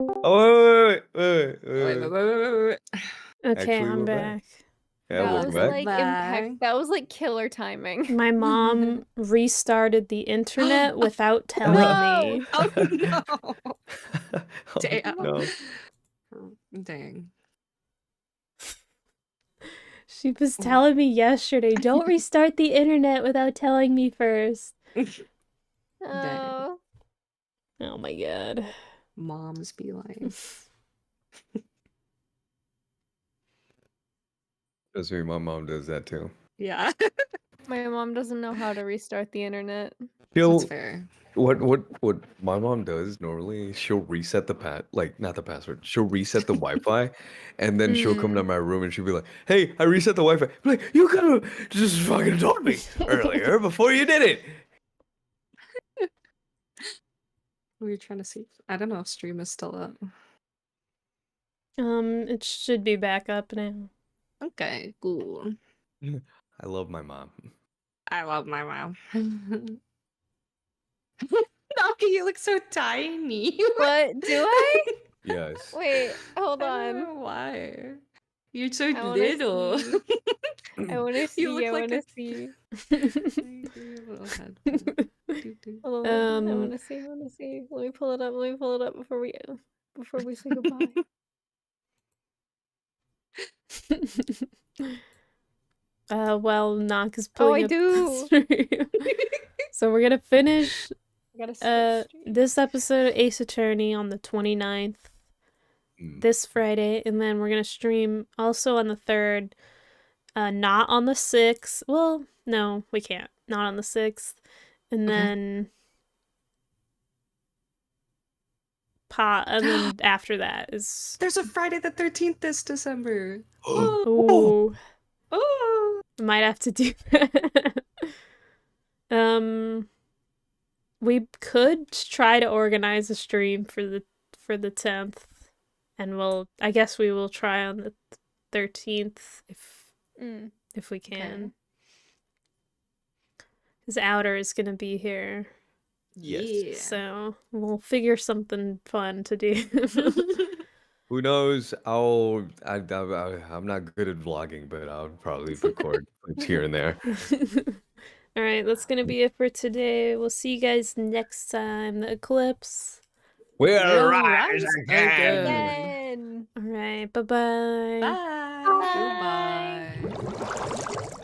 Oh wait. Wait. okay, Actually, I'm we're back. back. Yeah, that welcome was back. like Back. that was like killer timing. My mom restarted the internet without telling No! me. Oh no. Oh, Damn. no. Dang. She was telling me yesterday, don't restart the internet without telling me first. Oh. Oh my god. Moms be like. Trust me, my mom does that too. Yeah. My mom doesn't know how to restart the internet. She'll That's fair. what my mom does normally, she'll reset the not the password. She'll reset the Wi-Fi, and then she'll come to my room and she'll be like, "Hey, I reset the Wi-Fi." I'm like, "You could have just fucking told me earlier before you did it." We were trying to see. I don't know if stream is still up. It should be back up now. Okay, cool. I love my mom. I love my mom. Naki, you look so tiny. What? Do I? Yes. Wait, hold I don't on. know why. You're so I wanna little. see. I wanna see. You look I like wanna a- see. Little head. Hold on. I Um, wanna see. I wanna see. Let me pull it up. Let me pull it up before we say goodbye. Well, Knock is Oh, pulling I up the do. stream. So we're gonna finish I gotta switch stream. this episode of Ace Attorney on the 29th, this Friday, and then we're gonna stream also on the 3rd, not on the 6th. Well, no, we can't. Not on the 6th. And Okay. then and then after that is There's a Friday the 13th this December. ooh, Oh. might have to do that. We could try to organize a stream for the 10th, and I guess we will try on the 13th if we can. Because Outer is gonna be here, Yes. Yeah. so we'll figure something fun to do. Who knows? I'm not good at vlogging, but I'll probably record clips here and there. All right, that's gonna be it for today. We'll see you guys next time. The Eclipse. We'll We'll rise rise again. Again. All right, bye-bye. Bye. Goodbye.